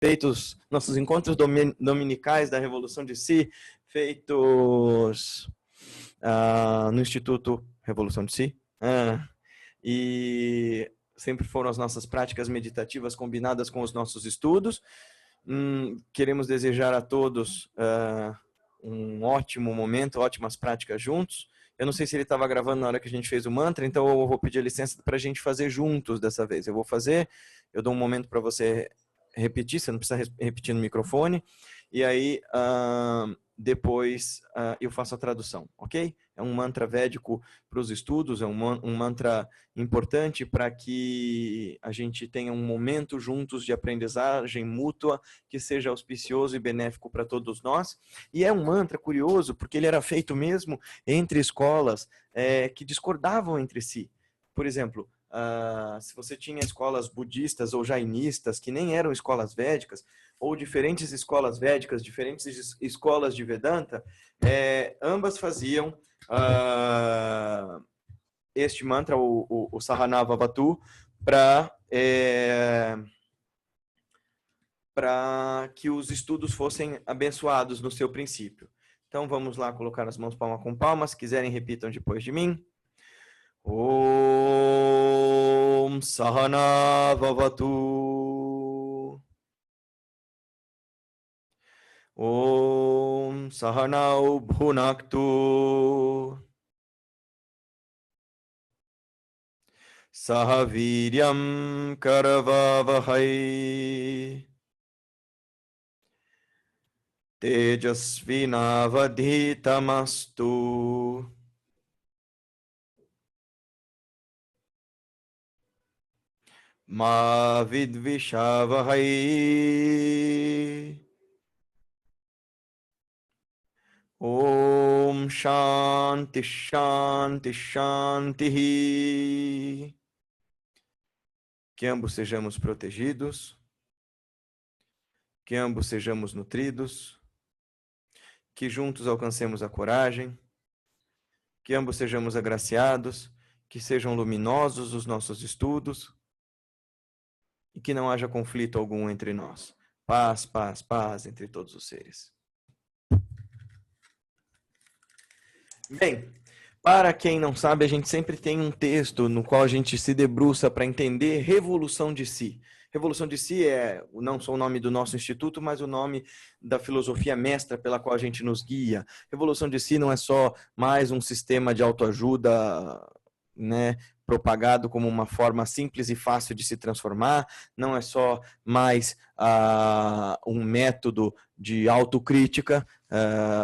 feitos nossos encontros dominicais da Revolução de Si, feitos no Instituto Revolução de Si, e sempre foram as nossas práticas meditativas combinadas com os nossos estudos. Queremos desejar a todos um ótimo momento, ótimas práticas juntos. Eu não sei se ele estava gravando na hora que a gente fez o mantra, então eu vou pedir licença para a gente fazer juntos dessa vez. Eu vou fazer, eu dou um momento para você repetir, você não precisa repetir no microfone, e aí depois eu faço a tradução, ok? É um mantra védico para os estudos, é um mantra importante para que a gente tenha um momento juntos de aprendizagem mútua que seja auspicioso e benéfico para todos nós. E é um mantra curioso, porque ele era feito mesmo entre escolas que discordavam entre si. Por exemplo, se você tinha escolas budistas ou jainistas, que nem eram escolas védicas, ou diferentes escolas védicas, diferentes escolas de Vedanta, ambas faziam este mantra, o Sahanavavatu, para que os estudos fossem abençoados no seu princípio. Então vamos lá colocar as mãos palma com palma, se quiserem repitam depois de mim. Om Sahanavavatu. Om Sahanau Bhunaktu. Sahaviryam Karavavahai. Tejasvinavadhitamastu. Ma vidvishavahai. Om Shanti Shanti Shanti. Que ambos sejamos protegidos, que ambos sejamos nutridos, que juntos alcancemos a coragem, que ambos sejamos agraciados, que sejam luminosos os nossos estudos e que não haja conflito algum entre nós. Paz, paz, paz entre todos os seres. Bem, para quem não sabe, a gente sempre tem um texto no qual a gente se debruça para entender Revolução de Si. Revolução de Si é não só o nome do nosso instituto, mas o nome da filosofia mestra pela qual a gente nos guia. Revolução de Si não é só mais um sistema de autoajuda, né, propagado como uma forma simples e fácil de se transformar, não é só mais um método de autocrítica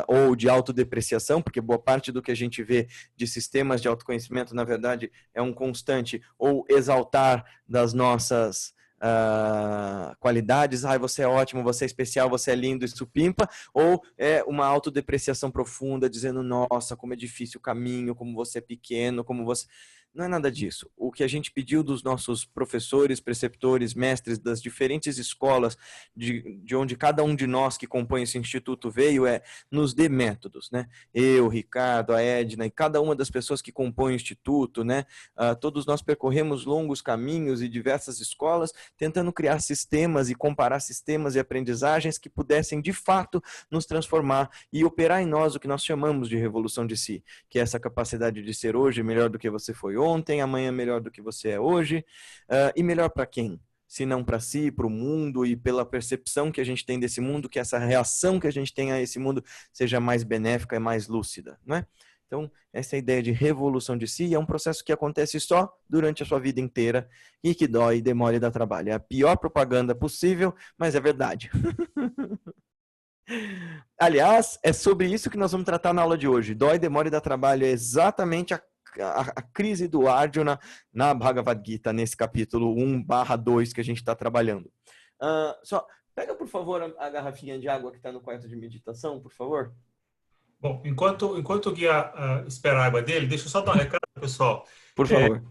ou de autodepreciação, porque boa parte do que a gente vê de sistemas de autoconhecimento, na verdade, é um constante ou exaltar das nossas qualidades, você é ótimo, você é especial, você é lindo, isso pimpa, ou é uma autodepreciação profunda, dizendo, nossa, como é difícil o caminho, como você é pequeno, como você... Não é nada disso. O que a gente pediu dos nossos professores, preceptores, mestres das diferentes escolas de onde cada um de nós que compõe esse instituto veio nos dê métodos, né? Eu, Ricardo, a Edna e cada uma das pessoas que compõem o instituto, né? Todos nós percorremos longos caminhos e diversas escolas tentando criar sistemas e comparar sistemas e aprendizagens que pudessem de fato nos transformar e operar em nós o que nós chamamos de revolução de si, que é essa capacidade de ser hoje melhor do que você foi ontem, amanhã melhor do que você é hoje, e melhor para quem? Se não para si, para o mundo e pela percepção que a gente tem desse mundo, que essa reação que a gente tem a esse mundo seja mais benéfica e mais lúcida, não é? Então, essa é a ideia de revolução de si, é um processo que acontece só durante a sua vida inteira e que dói, demora e dá trabalho. É a pior propaganda possível, mas é verdade. Aliás, é sobre isso que nós vamos tratar na aula de hoje. Dói, demora e dá trabalho é exatamente a crise do Arjuna na Bhagavad Gita, nesse capítulo 1/2 que a gente está trabalhando. Só pega, por favor, a garrafinha de água que está no quarto de meditação, por favor. Bom, enquanto o guia espera a água dele, deixa eu só dar um recado, pessoal. Por favor.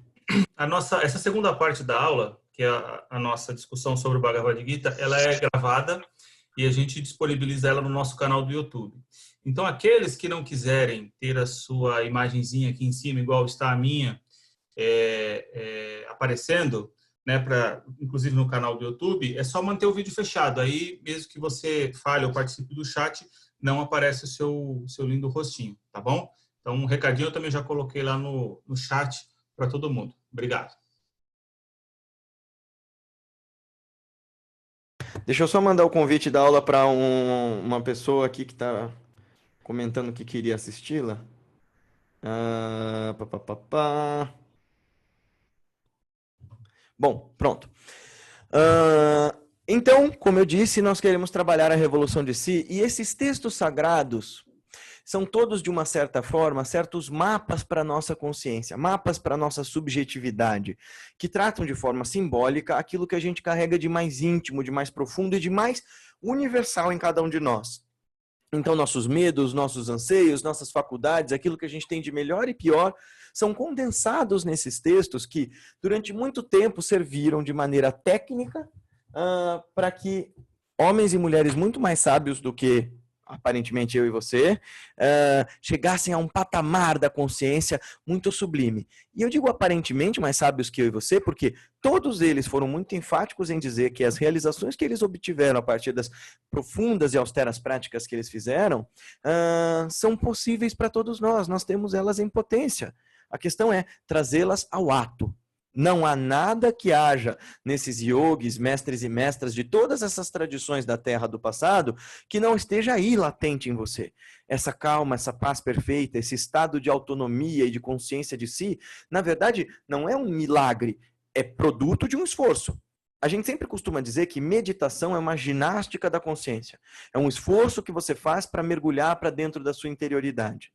Essa segunda parte da aula, que é a nossa discussão sobre o Bhagavad Gita, ela é gravada e a gente disponibiliza ela no nosso canal do YouTube. Então, aqueles que não quiserem ter a sua imagenzinha aqui em cima, igual está a minha, aparecendo, né, inclusive no canal do YouTube, é só manter o vídeo fechado. Aí, mesmo que você fale ou participe do chat, não aparece o seu lindo rostinho, tá bom? Então, um recadinho eu também já coloquei lá no chat para todo mundo. Obrigado. Deixa eu só mandar o convite da aula para uma pessoa aqui que está comentando que queria assisti-la. Pá, pá, pá, pá. Bom, pronto. Então, como eu disse, nós queremos trabalhar a revolução de si, e esses textos sagrados são todos, de uma certa forma, certos mapas para a nossa consciência, mapas para a nossa subjetividade, que tratam de forma simbólica aquilo que a gente carrega de mais íntimo, de mais profundo e de mais universal em cada um de nós. Então, nossos medos, nossos anseios, nossas faculdades, aquilo que a gente tem de melhor e pior, são condensados nesses textos que, durante muito tempo, serviram de maneira técnica para que homens e mulheres muito mais sábios do que, aparentemente, eu e você, chegassem a um patamar da consciência muito sublime. E eu digo aparentemente mais sábios que eu e você, porque todos eles foram muito enfáticos em dizer que as realizações que eles obtiveram a partir das profundas e austeras práticas que eles fizeram são possíveis para todos nós. Nós temos elas em potência. A questão é trazê-las ao ato. Não há nada que haja nesses yogis, mestres e mestras de todas essas tradições da Terra do passado que não esteja aí latente em você. Essa calma, essa paz perfeita, esse estado de autonomia e de consciência de si, na verdade, não é um milagre, é produto de um esforço. A gente sempre costuma dizer que meditação é uma ginástica da consciência. É um esforço que você faz para mergulhar para dentro da sua interioridade.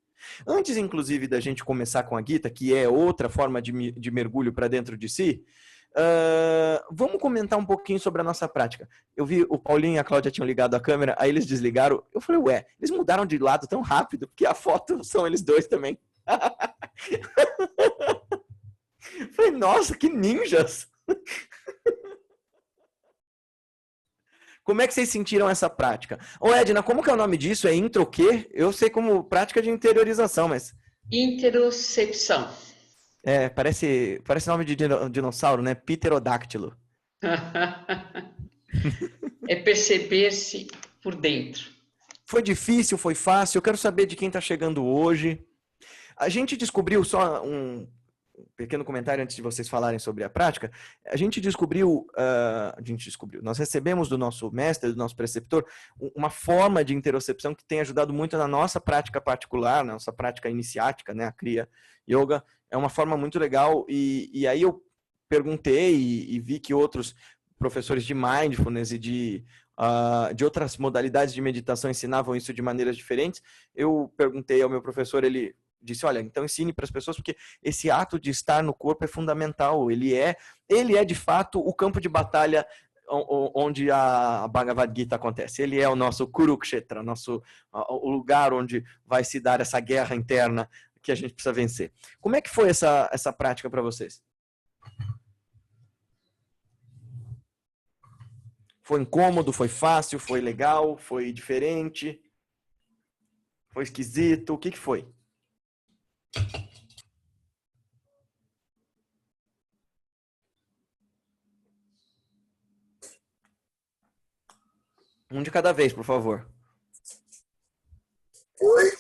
Antes, inclusive, da gente começar com a Gita, que é outra forma de mergulho para dentro de si, vamos comentar um pouquinho sobre a nossa prática. Eu vi o Paulinho e a Cláudia tinham ligado a câmera, aí eles desligaram. Eu falei, ué, eles mudaram de lado tão rápido, porque a foto são eles dois também. Falei, nossa, que ninjas! Como é que vocês sentiram essa prática? Ô Edna, como que é o nome disso? É intro o quê? Eu sei como prática de interiorização, mas... Interocepção. Parece nome de dinossauro, né? Pterodáctilo. É perceber-se por dentro. Foi difícil, foi fácil? Eu quero saber de quem está chegando hoje. A gente descobriu, só um pequeno comentário antes de vocês falarem sobre a prática, a gente descobriu, nós recebemos do nosso mestre, do nosso preceptor, uma forma de interocepção que tem ajudado muito na nossa prática particular, na nossa prática iniciática, né, a Kriya Yoga, é uma forma muito legal, e aí eu perguntei e vi que outros professores de Mindfulness e de outras modalidades de meditação ensinavam isso de maneiras diferentes. Eu perguntei ao meu professor, ele disse, olha, então ensine para as pessoas, porque esse ato de estar no corpo é fundamental. Ele é de fato o campo de batalha onde a Bhagavad Gita acontece. Ele é o nosso Kurukshetra, o lugar onde vai se dar essa guerra interna que a gente precisa vencer. Como é que foi essa prática para vocês? Foi incômodo, foi fácil, foi legal, foi diferente, foi esquisito, o que foi? Um de cada vez, por favor. Oi.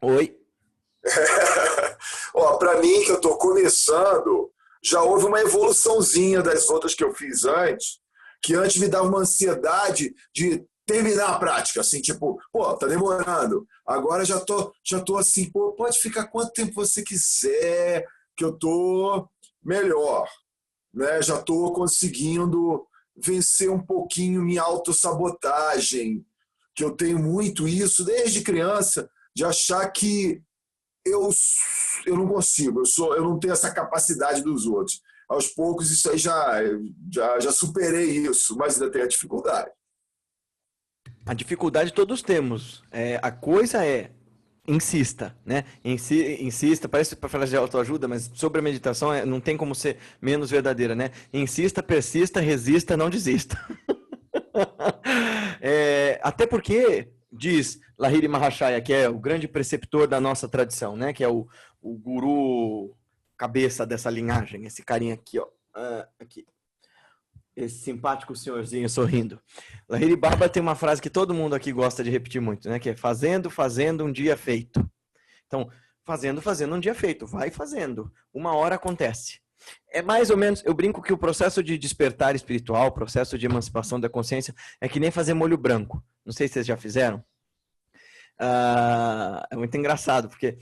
Oi. Ó, para mim, que eu estou começando, já houve uma evoluçãozinha das outras que eu fiz antes, que antes me dava uma ansiedade de terminar a prática, assim, tipo, pô, tá demorando. Agora já tô assim, pô, pode ficar quanto tempo você quiser, que eu tô melhor, né? Já tô conseguindo vencer um pouquinho minha autossabotagem, que eu tenho muito isso desde criança, de achar que eu não consigo, eu não tenho essa capacidade dos outros. Aos poucos, isso aí já superei isso, mas ainda tenho a dificuldade. A dificuldade todos temos. A coisa é, insista, né? Insista, parece para falar de autoajuda, mas sobre a meditação não tem como ser menos verdadeira, né? Insista, persista, resista, não desista. Até porque, diz Lahiri Mahashaya, que é o grande preceptor da nossa tradição, né? Que é o guru cabeça dessa linhagem, esse carinha aqui, ó. Aqui. Esse simpático senhorzinho sorrindo. Lahiri Baba tem uma frase que todo mundo aqui gosta de repetir muito, né? Que é fazendo, fazendo, um dia feito. Então, fazendo, fazendo, um dia feito. Vai fazendo. Uma hora acontece. É mais ou menos, eu brinco que o processo de despertar espiritual, o processo de emancipação da consciência, é que nem fazer molho branco. Não sei se vocês já fizeram. É muito engraçado, porque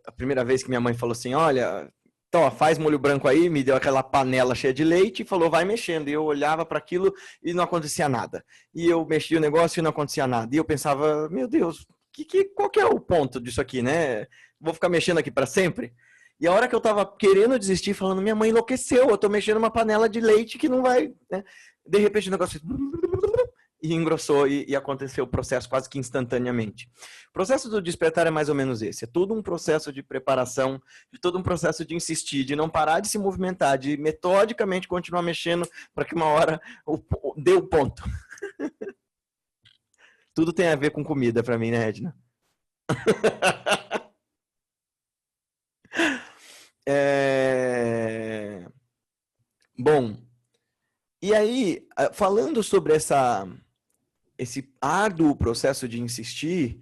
a primeira vez que minha mãe falou assim, olha, então, faz molho branco aí, me deu aquela panela cheia de leite e falou, vai mexendo. E eu olhava para aquilo e não acontecia nada. E eu mexia o negócio e não acontecia nada. E eu pensava, meu Deus, qual que é o ponto disso aqui, né? Vou ficar mexendo aqui para sempre? E a hora que eu tava querendo desistir, falando, minha mãe enlouqueceu, eu tô mexendo uma panela de leite que não vai, né? De repente o negócio e engrossou e aconteceu o processo quase que instantaneamente. O processo do despertar é mais ou menos esse. É todo um processo de preparação, de todo um processo de insistir, de não parar de se movimentar, de metodicamente continuar mexendo para que uma hora dê o ponto. Tudo tem a ver com comida para mim, né, Edna? Bom, e aí, falando sobre esse árduo processo de insistir,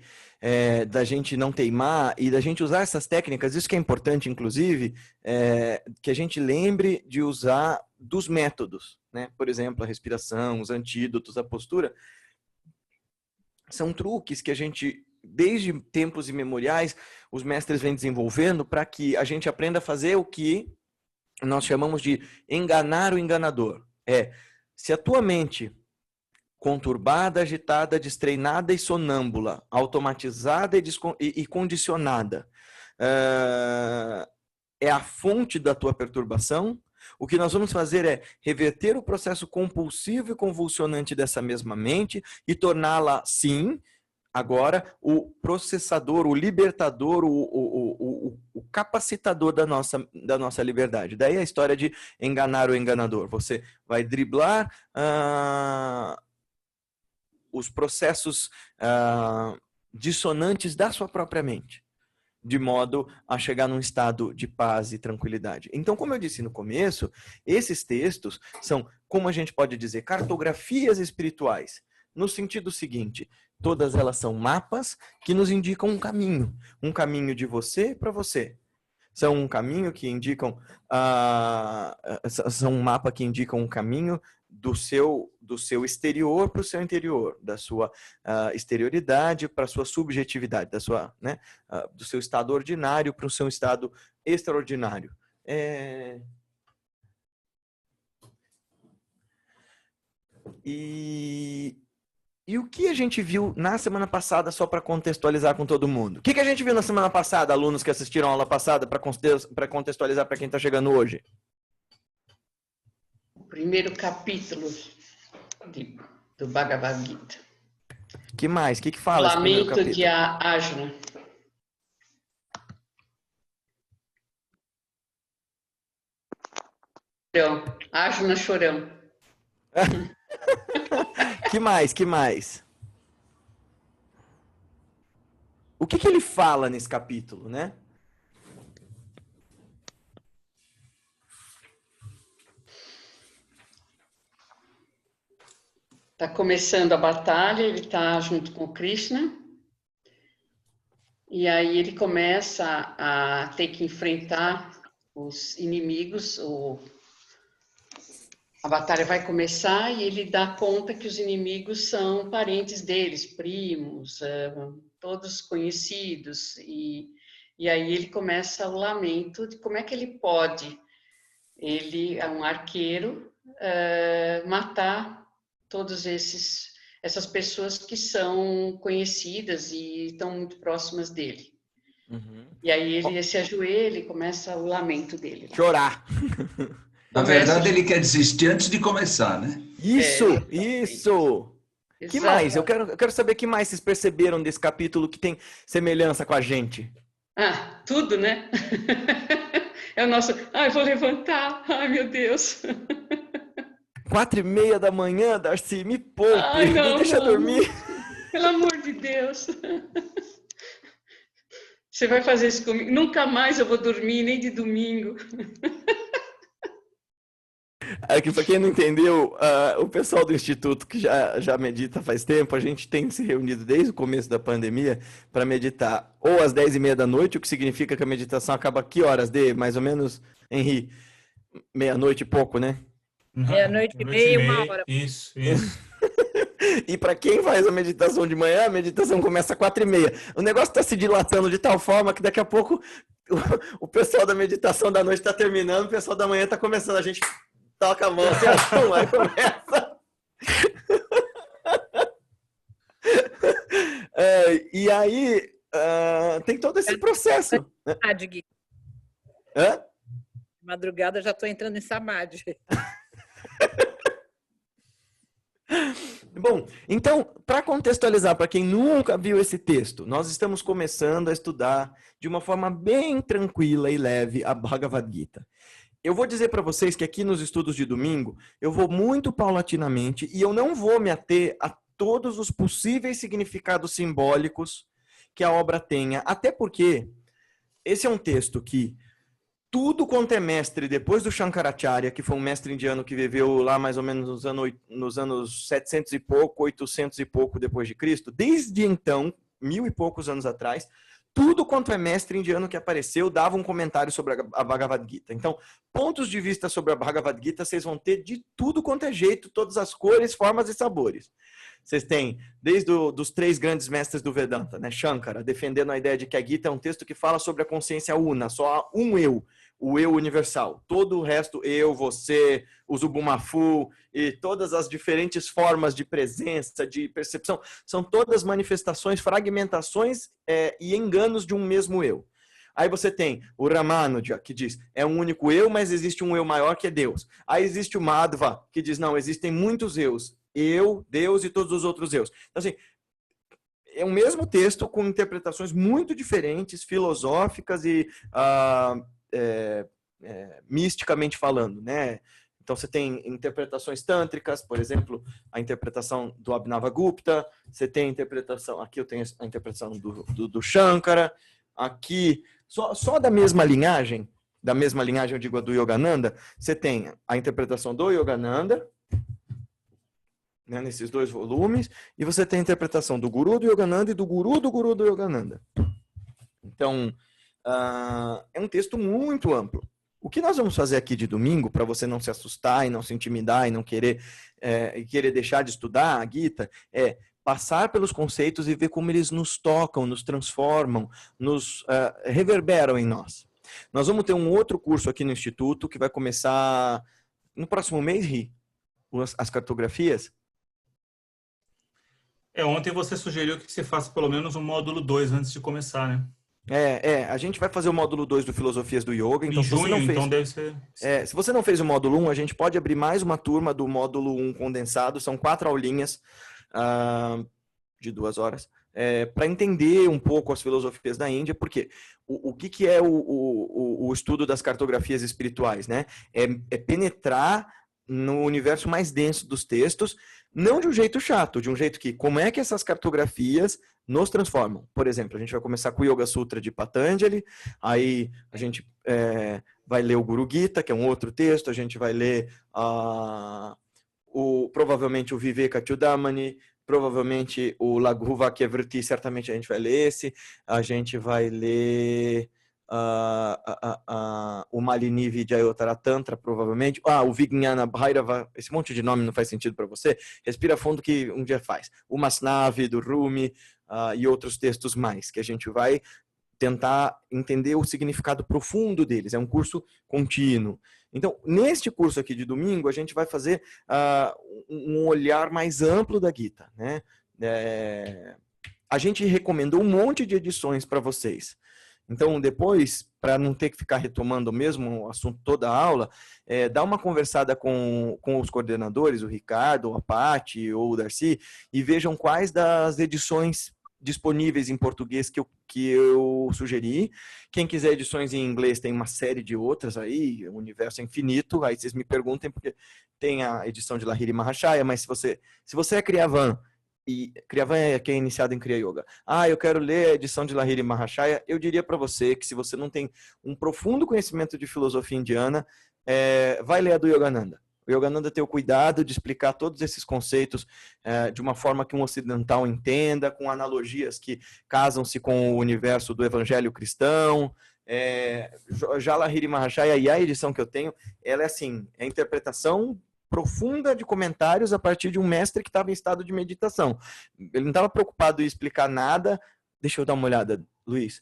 da gente não teimar e da gente usar essas técnicas, isso que é importante, inclusive, que a gente lembre de usar dos métodos, né? Por exemplo, a respiração, os antídotos, a postura, são truques que a gente, desde tempos imemoriais, os mestres vêm desenvolvendo para que a gente aprenda a fazer o que nós chamamos de enganar o enganador. Se a tua mente conturbada, agitada, destreinada e sonâmbula, automatizada e condicionada, é a fonte da tua perturbação, o que nós vamos fazer é reverter o processo compulsivo e convulsionante dessa mesma mente e torná-la, sim, agora, o processador, o libertador, o capacitador da nossa liberdade. Daí a história de enganar o enganador. Você vai driblar os processos dissonantes da sua própria mente, de modo a chegar num estado de paz e tranquilidade. Então, como eu disse no começo, esses textos são, como a gente pode dizer, cartografias espirituais, no sentido seguinte, todas elas são mapas que nos indicam um caminho de você para você. São um caminho que indicam, são um mapa que indicam um caminho do seu exterior para o seu interior, da sua exterioridade para a sua subjetividade, do seu estado ordinário para o seu estado extraordinário. E o que a gente viu na semana passada, só para contextualizar com todo mundo? O que a gente viu na semana passada, alunos que assistiram a aula passada, para contextualizar para quem está chegando hoje? O primeiro capítulo do Bhagavad Gita. Que mais? O que fala esse primeiro capítulo? Lamento de Arjuna. Arjuna chorão. Que mais? O que ele fala nesse capítulo, né? Está começando a batalha, ele está junto com o Krishna. E aí ele começa a ter que enfrentar os inimigos. A batalha vai começar e ele dá conta que os inimigos são parentes deles, primos, todos conhecidos. E aí ele começa o lamento de como é que ele pode, ele é um arqueiro, matar todas essas pessoas que são conhecidas e estão muito próximas dele. Uhum. E aí ele se ajoelha e começa o lamento dele. Chorar. Na verdade, ele quer desistir antes de começar, né? Isso! Que mais? Eu quero saber o que mais vocês perceberam desse capítulo que tem semelhança com a gente. Tudo, né? É o nosso... eu vou levantar. Ai, meu Deus. 4:30 da manhã, Darcy, me poupe. Me deixa dormir. Pelo amor de Deus. Você vai fazer isso comigo? Nunca mais eu vou dormir, nem de domingo. Aqui, para quem não entendeu, o pessoal do Instituto que já medita faz tempo, a gente tem se reunido desde o começo da pandemia para meditar ou às 10h30 da noite, o que significa que a meditação acaba que horas? Mais ou menos, Henri? Meia-noite e pouco, né? Meia-noite e meia, 1 hora. Isso. E para quem faz a meditação de manhã, a meditação começa às 4h30. O negócio está se dilatando de tal forma que daqui a pouco o pessoal da meditação da noite está terminando, o pessoal da manhã está começando. A gente toca a mão, aí começa. E aí tem todo esse processo. Né? Hã? Madrugada já estou entrando em samadhi. Bom, então, para contextualizar, para quem nunca viu esse texto, nós estamos começando a estudar de uma forma bem tranquila e leve a Bhagavad Gita. Eu vou dizer para vocês que aqui nos estudos de domingo, eu vou muito paulatinamente e eu não vou me ater a todos os possíveis significados simbólicos que a obra tenha, até porque esse é um texto que tudo quanto é mestre depois do Shankaracharya, que foi um mestre indiano que viveu lá mais ou menos nos anos 700 e pouco, 800 e pouco depois de Cristo, desde então, 1000 e poucos anos atrás, tudo quanto é mestre indiano que apareceu dava um comentário sobre a Bhagavad Gita. Então, pontos de vista sobre a Bhagavad Gita vocês vão ter de tudo quanto é jeito, todas as cores, formas e sabores. Vocês têm desde dos 3 grandes mestres do Vedanta, né? Shankara, defendendo a ideia de que a Gita é um texto que fala sobre a consciência una, só há um eu, o eu universal. Todo o resto, eu, você, o Zubumafu e todas as diferentes formas de presença, de percepção, são todas manifestações, fragmentações e enganos de um mesmo eu. Aí você tem o Ramanuja, que diz, é um único eu, mas existe um eu maior que é Deus. Aí existe o Madhva, que diz, não, existem muitos eus. Eu, Deus e todos os outros eus. Então, assim, é o mesmo texto com interpretações muito diferentes, filosóficas e misticamente falando, né? Então você tem interpretações tântricas, por exemplo, a interpretação do Abhinavagupta, você tem a interpretação, aqui eu tenho a interpretação do Shankara, aqui, só da mesma linhagem, eu digo a do Yogananda, você tem a interpretação do Yogananda, né, nesses 2 volumes, e você tem a interpretação do Guru do Yogananda e do Guru do Yogananda. Então, é um texto muito amplo. O que nós vamos fazer aqui de domingo, para você não se assustar e não se intimidar e não querer deixar de estudar a Gita, é passar pelos conceitos e ver como eles nos tocam, nos transformam, nos reverberam em nós. Nós vamos ter um outro curso aqui no Instituto que vai começar no próximo mês, Ri, as cartografias. Ontem você sugeriu que você faça pelo menos um módulo 2 antes de começar, né? A gente vai fazer o módulo 2 do Filosofias do Yoga. Então, em junho, então deve ser... se você não fez o módulo 1, a gente pode abrir mais uma turma do módulo 1 condensado. São 4 aulinhas de 2 horas. Para entender um pouco as filosofias da Índia, porque o que é o estudo das cartografias espirituais, né? É penetrar no universo mais denso dos textos, não de um jeito chato, de um jeito que, como é que essas cartografias nos transformam? Por exemplo, a gente vai começar com o Yoga Sutra de Patanjali, aí a gente vai ler o Guru Gita, que é um outro texto, a gente vai ler provavelmente o Vivekachudamani, provavelmente o Laghu Vakyavritti, certamente a gente vai ler esse, a gente vai ler o Malini Vijayotara Tantra, provavelmente, o Vijnana Bhairava, esse monte de nome não faz sentido para você, respira fundo que um dia faz, o Masnavi do Rumi e outros textos mais, que a gente vai tentar entender o significado profundo deles, é um curso contínuo. Então, neste curso aqui de domingo, a gente vai fazer um olhar mais amplo da Gita, né? A gente recomendou um monte de edições para vocês. Então, depois, para não ter que ficar retomando o mesmo assunto toda a aula, dá uma conversada com os coordenadores, o Ricardo, a Paty ou o Darcy, e vejam quais das edições disponíveis em português que eu sugeri. Quem quiser edições em inglês, tem uma série de outras aí, o universo é infinito, aí vocês me perguntem, porque tem a edição de Lahiri Mahashaya, mas se você é Kriyavan e Kriyavan é quem é iniciado em Kriya Yoga. Eu quero ler a edição de Lahiri Mahashaya. Eu diria para você que se você não tem um profundo conhecimento de filosofia indiana, vai ler a do Yogananda. O Yogananda tem o cuidado de explicar todos esses conceitos de uma forma que um ocidental entenda, com analogias que casam-se com o universo do evangelho cristão. Já Lahiri Mahashaya, e a edição que eu tenho, ela é assim, é a interpretação profunda de comentários a partir de um mestre que estava em estado de meditação. Ele não estava preocupado em explicar nada. Deixa eu dar uma olhada, Luiz.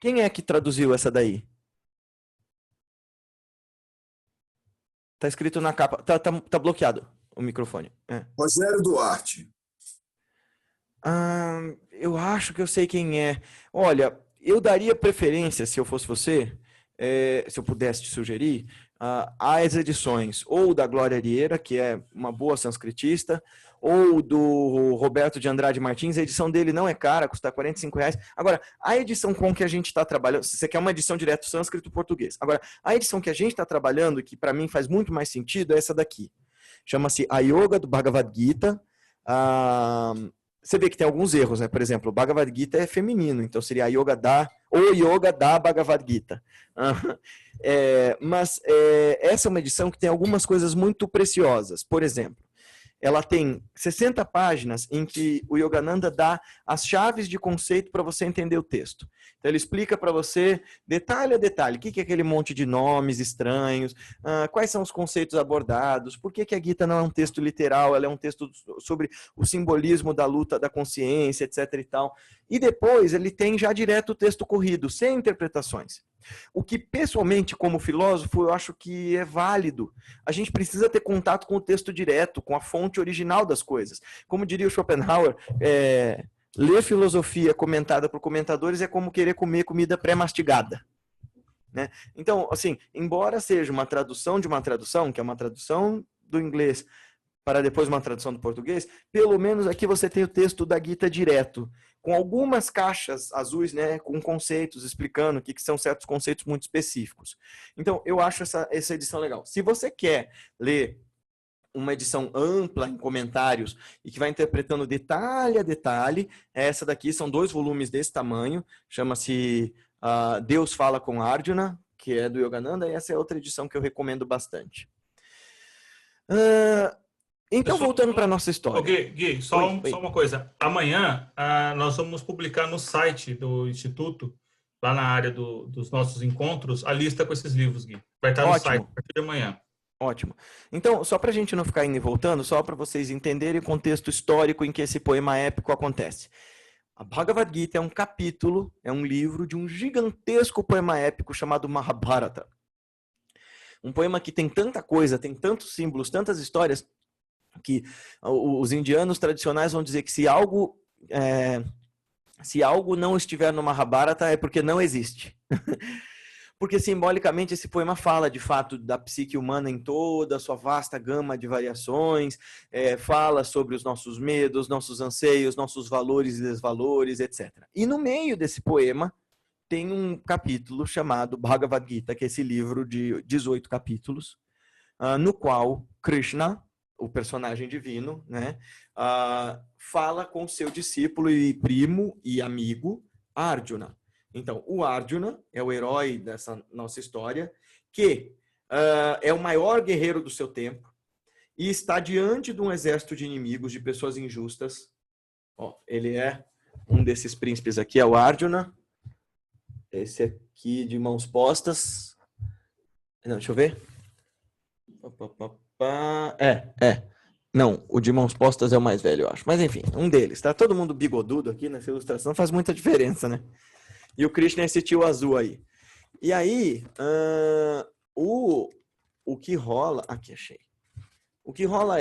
Quem é que traduziu essa daí? Tá escrito na capa. Tá bloqueado o microfone. Rogério Duarte. Eu acho que eu sei quem é. Olha, eu daria preferência, se eu fosse você, se eu pudesse te sugerir, às edições ou da Glória Arieira, que é uma boa sânscritista, ou do Roberto de Andrade Martins. A edição dele não é cara, custa R$45. Agora, a edição com que a gente está trabalhando, se você quer uma edição direto sânscrito-português. Agora, a edição que a gente está trabalhando, que para mim faz muito mais sentido, é essa daqui. Chama-se A Yoga do Bhagavad Gita. Você vê que tem alguns erros, né? Por exemplo, o Bhagavad Gita é feminino, então seria a Yoga da, ou Yoga da Bhagavad Gita. Mas essa é uma edição que tem algumas coisas muito preciosas. Por exemplo, ela tem 60 páginas em que o Yogananda dá as chaves de conceito para você entender o texto. Então ele explica para você, detalhe a detalhe, o que é aquele monte de nomes estranhos, quais são os conceitos abordados, por que a Gita não é um texto literal, ela é um texto sobre o simbolismo da luta da consciência, etc. e tal. E depois ele tem já direto o texto corrido, sem interpretações. O que, pessoalmente, como filósofo, eu acho que é válido. A gente precisa ter contato com o texto direto, com a fonte original das coisas. Como diria o Schopenhauer, ler filosofia comentada por comentadores é como querer comer comida pré-mastigada. Né? Então, assim, embora seja uma tradução de uma tradução, que é uma tradução do inglês para depois uma tradução do português, pelo menos aqui você tem o texto da Gita direto, com algumas caixas azuis, né, com conceitos, explicando o que são certos conceitos muito específicos. Então, eu acho essa edição legal. Se você quer ler uma edição ampla em comentários e que vai interpretando detalhe a detalhe, essa daqui são 2 volumes desse tamanho, chama-se Deus Fala com Arjuna, que é do Yogananda, e essa é outra edição que eu recomendo bastante. Então, voltando para a nossa história. Gui, só uma coisa. Amanhã, nós vamos publicar no site do Instituto, lá na área dos nossos encontros, a lista com esses livros, Gui. Vai estar no site a partir de amanhã. Ótimo. Então, só para a gente não ficar indo e voltando, só para vocês entenderem o contexto histórico em que esse poema épico acontece. A Bhagavad Gita é um capítulo, é um livro de um gigantesco poema épico chamado Mahabharata. Um poema que tem tanta coisa, tem tantos símbolos, tantas histórias, que os indianos tradicionais vão dizer que se algo não estiver no Mahabharata é porque não existe. Porque simbolicamente esse poema fala de fato da psique humana em toda a sua vasta gama de variações, fala sobre os nossos medos, nossos anseios, nossos valores e desvalores, etc. E no meio desse poema tem um capítulo chamado Bhagavad Gita, que é esse livro de 18 capítulos, no qual Krishna, o personagem divino, né, fala com seu discípulo e primo e amigo Arjuna. Então, o Arjuna é o herói dessa nossa história, que é o maior guerreiro do seu tempo e está diante de um exército de inimigos, de pessoas injustas. Ele é um desses príncipes aqui, é o Arjuna. Esse aqui de mãos postas. Não, deixa eu ver. Não, o de mãos postas é o mais velho, eu acho. Mas enfim, um deles. Tá todo mundo bigodudo aqui nessa ilustração, faz muita diferença, né? E o Krishna é esse tio azul aí. E aí, o que rola... Aqui, achei. O que rola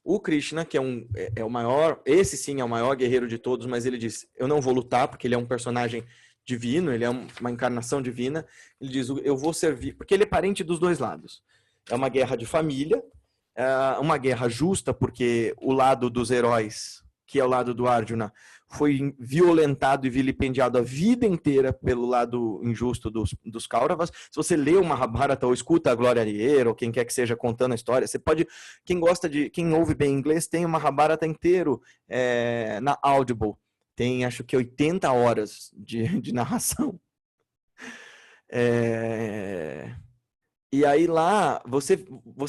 o Krishna, que é o maior... Esse sim é o maior guerreiro de todos, mas ele diz, eu não vou lutar, porque ele é um personagem divino, ele é uma encarnação divina. Ele diz, eu vou servir... Porque ele é parente dos dois lados. É uma guerra de família, uma guerra justa, porque o lado dos heróis que é o lado do Arjuna, foi violentado e vilipendiado a vida inteira pelo lado injusto dos Kauravas. Se você lê o Mahabharata ou escuta a Glória Arieiro, ou quem quer que seja contando a história, você pode, quem ouve bem inglês, tem o Mahabharata inteiro na Audible. Tem, acho que 80 horas de narração. E aí lá, você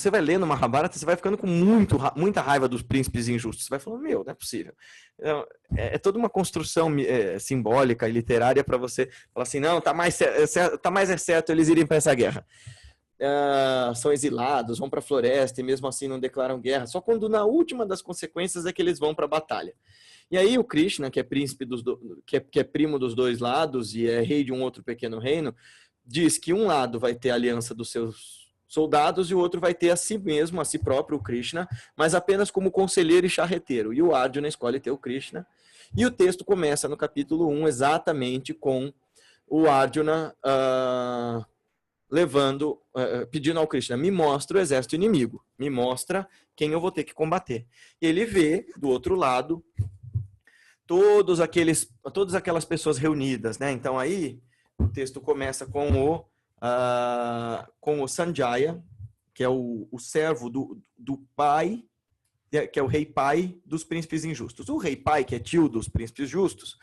vai lendo Mahabharata, você vai ficando com muita raiva dos príncipes injustos. Você vai falando, meu, não é possível. Toda uma construção simbólica e literária para você falar assim, não, tá mais certo eles irem para essa guerra. São exilados, vão para a floresta e mesmo assim não declaram guerra. Só quando na última das consequências é que eles vão para a batalha. E aí o Krishna, que é príncipe que é primo dos dois lados e é rei de um outro pequeno reino, diz que um lado vai ter a aliança dos seus soldados e o outro vai ter a si mesmo, a si próprio, o Krishna, mas apenas como conselheiro e charreteiro. E o Arjuna escolhe ter o Krishna. E o texto começa no capítulo 1 exatamente com o Arjuna pedindo ao Krishna, me mostra o exército inimigo, me mostra quem eu vou ter que combater. E ele vê, do outro lado, todas aquelas pessoas reunidas, né? Então aí o texto começa com o Sanjaya, que é o servo do pai, que é o rei pai dos príncipes injustos. O rei pai, que é tio dos príncipes justos,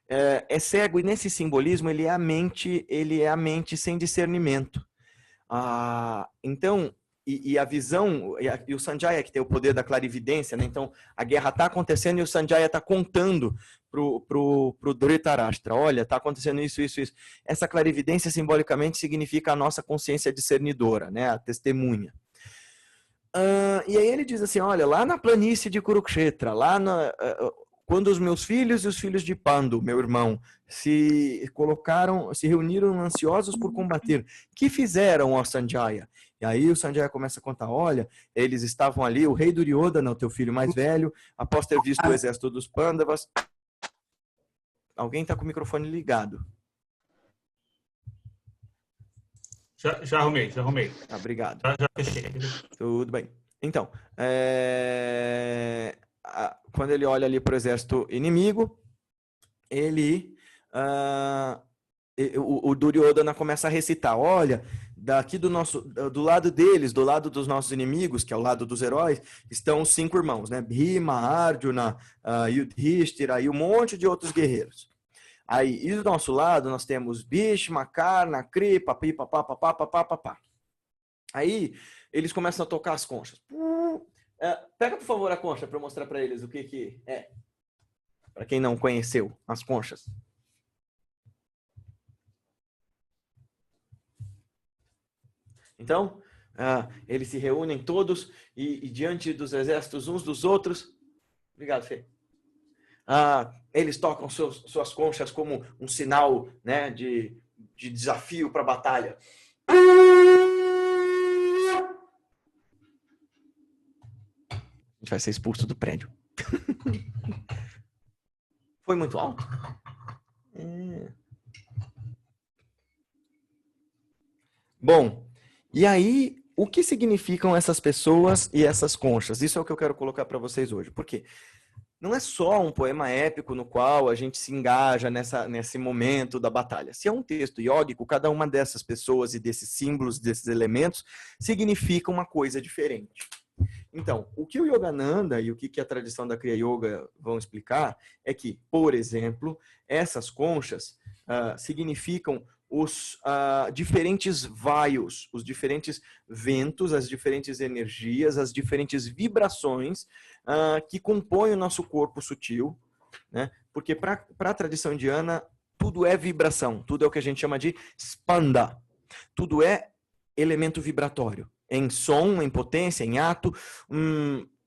é cego, e nesse simbolismo ele é a mente sem discernimento. Então, e a visão, e o Sanjaya, que tem o poder da clarividência, né? Então a guerra está acontecendo e o Sanjaya está contando pro Dhritarashtra, olha, está acontecendo isso. Essa clarividência simbolicamente significa a nossa consciência discernidora, né? A testemunha. E aí ele diz assim, olha, lá na planície de Kurukshetra, quando os meus filhos e os filhos de Pandu, meu irmão, se reuniram ansiosos por combater, que fizeram, ó Sanjaya? E aí o Sanjaya começa a contar, olha, eles estavam ali, o rei Duryodhana, o teu filho mais velho, após ter visto o exército dos Pandavas. Alguém está com o microfone ligado. Já arrumei. Obrigado. Já fechei. Tudo bem. Então, quando ele olha ali para o exército inimigo, o Duryodhana começa a recitar, olha, daqui do lado deles, do lado dos nossos inimigos, que é o lado dos heróis, estão os 5 irmãos, né? Bhima, Arjuna, Yudhishthira e um monte de outros guerreiros. Aí, e do nosso lado, nós temos Bhishma, Karna, Kripa, pipapá. Aí, eles começam a tocar as conchas. Pega, por favor, a concha para eu mostrar para eles o que é. Para quem não conheceu as conchas. Então, eles se reúnem todos e diante dos exércitos uns dos outros. Obrigado, Fê. Eles tocam suas conchas como um sinal, né, de desafio para a batalha. A gente vai ser expulso do prédio. Foi muito alto? Bom, e aí, o que significam essas pessoas e essas conchas? Isso é o que eu quero colocar para vocês hoje. Por quê? Não é só um poema épico no qual a gente se engaja nesse momento da batalha. Se é um texto iógico, cada uma dessas pessoas e desses símbolos, desses elementos, significa uma coisa diferente. Então, o que o Yogananda e o que a tradição da Kriya Yoga vão explicar é que, por exemplo, essas conchas significam os diferentes vaios, os diferentes ventos, as diferentes energias, as diferentes vibrações que compõem o nosso corpo sutil, né? Porque para a tradição indiana, tudo é vibração, tudo é o que a gente chama de spanda, tudo é elemento vibratório, em som, em potência, em ato.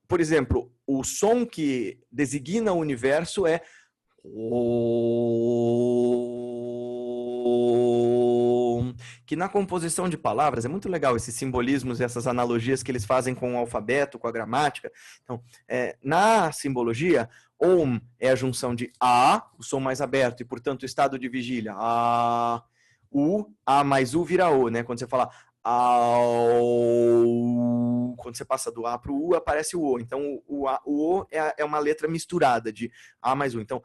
Por exemplo, o som que designa o universo é que na composição de palavras, é muito legal esses simbolismos, essas analogias que eles fazem com o alfabeto, com a gramática. Então, na simbologia, Om é a junção de A, o som mais aberto, e portanto o estado de vigília, A mais U vira O, né? Quando você fala Au. Quando você passa do A para o U, aparece o O. Então, o O é uma letra misturada de A mais U. Então,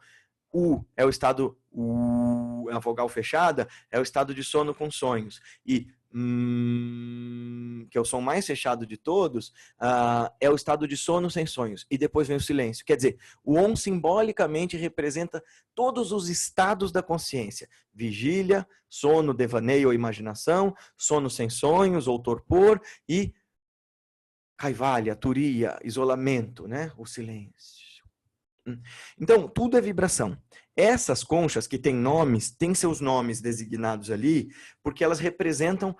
U é o estado U, é a vogal fechada, é o estado de sono com sonhos. E que é o som mais fechado de todos, é o estado de sono sem sonhos. E depois vem o silêncio. Quer dizer, o OM simbolicamente representa todos os estados da consciência. Vigília, sono, devaneio ou imaginação, sono sem sonhos ou torpor e kaivalya, turiya, isolamento, né? O silêncio. Então, tudo é vibração. Essas conchas que têm nomes, têm seus nomes designados ali, porque elas representam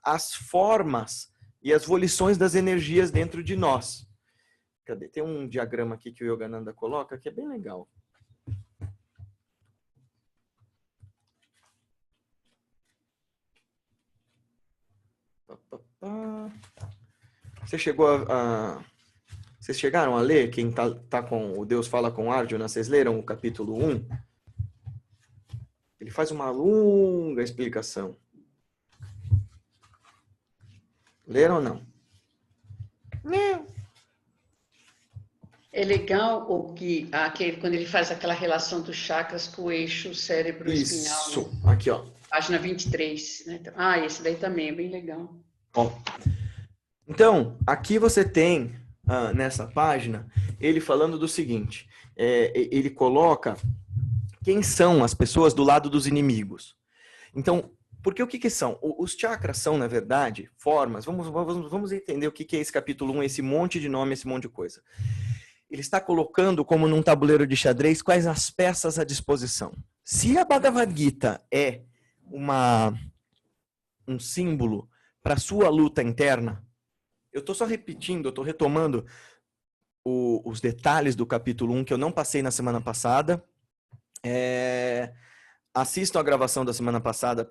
as formas e as volições das energias dentro de nós. Cadê? Tem um diagrama aqui que o Yogananda coloca, que é bem legal. Você chegou Vocês chegaram a ler, quem tá com o Deus Fala com Arjuna, vocês leram o capítulo 1? Ele faz uma longa explicação. Leram ou não? Não. É legal quando ele faz aquela relação dos chakras com o eixo cérebro-espinhal. Isso, né? aqui ó. Página 23. Né? Esse daí também é bem legal. Ó. Então, aqui você tem, nessa página, ele falando do seguinte. Ele coloca quem são as pessoas do lado dos inimigos. Então, porque o que são? Os chakras são, na verdade, formas. Vamos entender o que é esse capítulo 1, esse monte de nome, esse monte de coisa. Ele está colocando, como num tabuleiro de xadrez, quais as peças à disposição. Se a Bhagavad Gita é um símbolo para a sua luta interna, eu estou só repetindo, eu estou retomando os detalhes do capítulo 1 que eu não passei na semana passada. Assistam a gravação da semana passada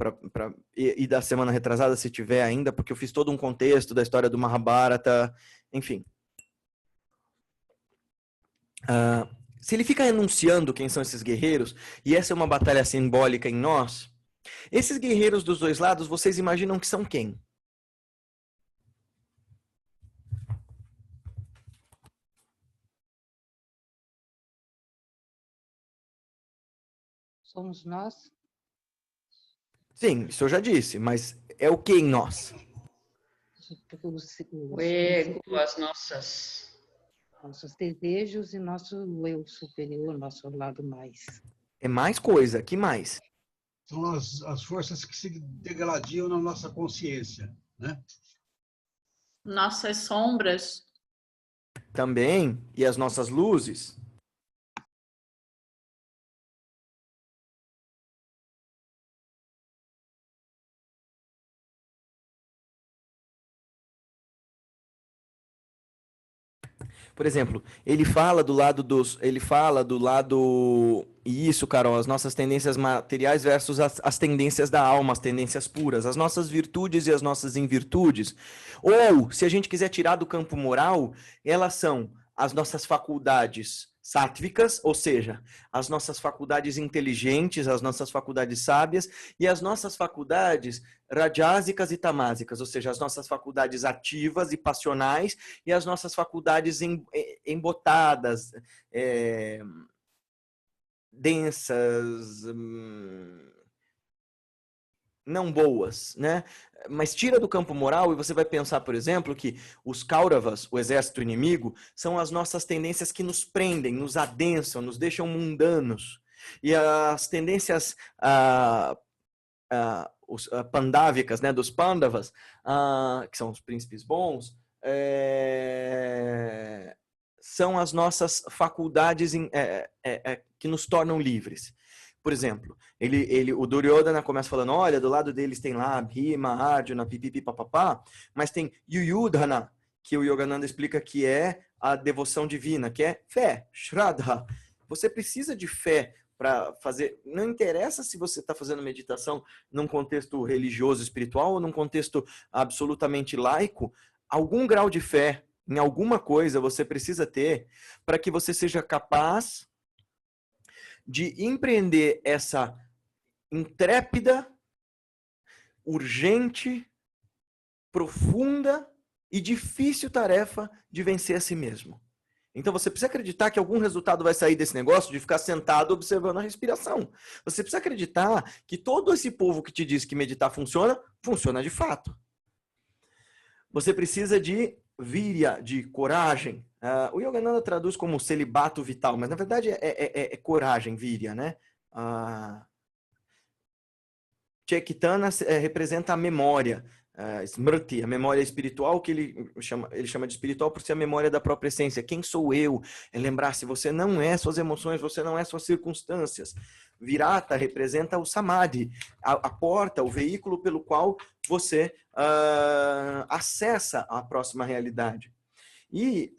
e da semana retrasada, se tiver ainda, porque eu fiz todo um contexto da história do Mahabharata, enfim. Se ele fica enunciando quem são esses guerreiros, e essa é uma batalha simbólica em nós, esses guerreiros dos dois lados, vocês imaginam que são quem? Somos nós? Sim, isso eu já disse, mas é o que em nós? O ego, as nossos desejos e nosso eu superior, nosso lado mais. É mais coisa, que mais? São as forças que se degladiam na nossa consciência, né? Nossas sombras. Também, e as nossas luzes. Por exemplo, ele fala do lado e isso, Carol, as nossas tendências materiais versus as tendências da alma, as tendências puras, as nossas virtudes e as nossas invirtudes. Ou, se a gente quiser tirar do campo moral, elas são as nossas faculdades sáttvicas, ou seja, as nossas faculdades inteligentes, as nossas faculdades sábias, e as nossas faculdades rajásicas e tamásicas, ou seja, as nossas faculdades ativas e passionais, e as nossas faculdades embotadas, densas, não boas, né? Mas tira do campo moral e você vai pensar, por exemplo, que os Kauravas, o exército inimigo, são as nossas tendências que nos prendem, nos adensam, nos deixam mundanos. E as tendências pandávicas, né, dos Pandavas, que são os príncipes bons, são as nossas faculdades que nos tornam livres. Por exemplo, o Duryodhana começa falando, olha, do lado deles tem lá Bhima, Arjuna, pipipi, papapá, mas tem Yuyudhana, que o Yogananda explica que é a devoção divina, que é fé, Shraddha. Você precisa de fé para fazer, não interessa se você está fazendo meditação num contexto religioso, espiritual, ou num contexto absolutamente laico, algum grau de fé em alguma coisa você precisa ter para que você seja capaz de empreender essa intrépida, urgente profunda e difícil tarefa de vencer a si mesmo. Então você precisa acreditar que algum resultado vai sair desse negócio de ficar sentado observando a respiração. Você precisa acreditar que todo esse povo que te diz que meditar funciona, funciona de fato. Você precisa de virya, de coragem. O Yogananda traduz como celibato vital, mas na verdade é coragem, virya, né? Chaitanya representa a memória. Smriti, a memória espiritual, que ele chama de espiritual por ser a memória da própria essência. Quem sou eu? É lembrar se você não é suas emoções, você não é suas circunstâncias. Virata representa o samadhi, a porta, o veículo pelo qual você acessa a próxima realidade. E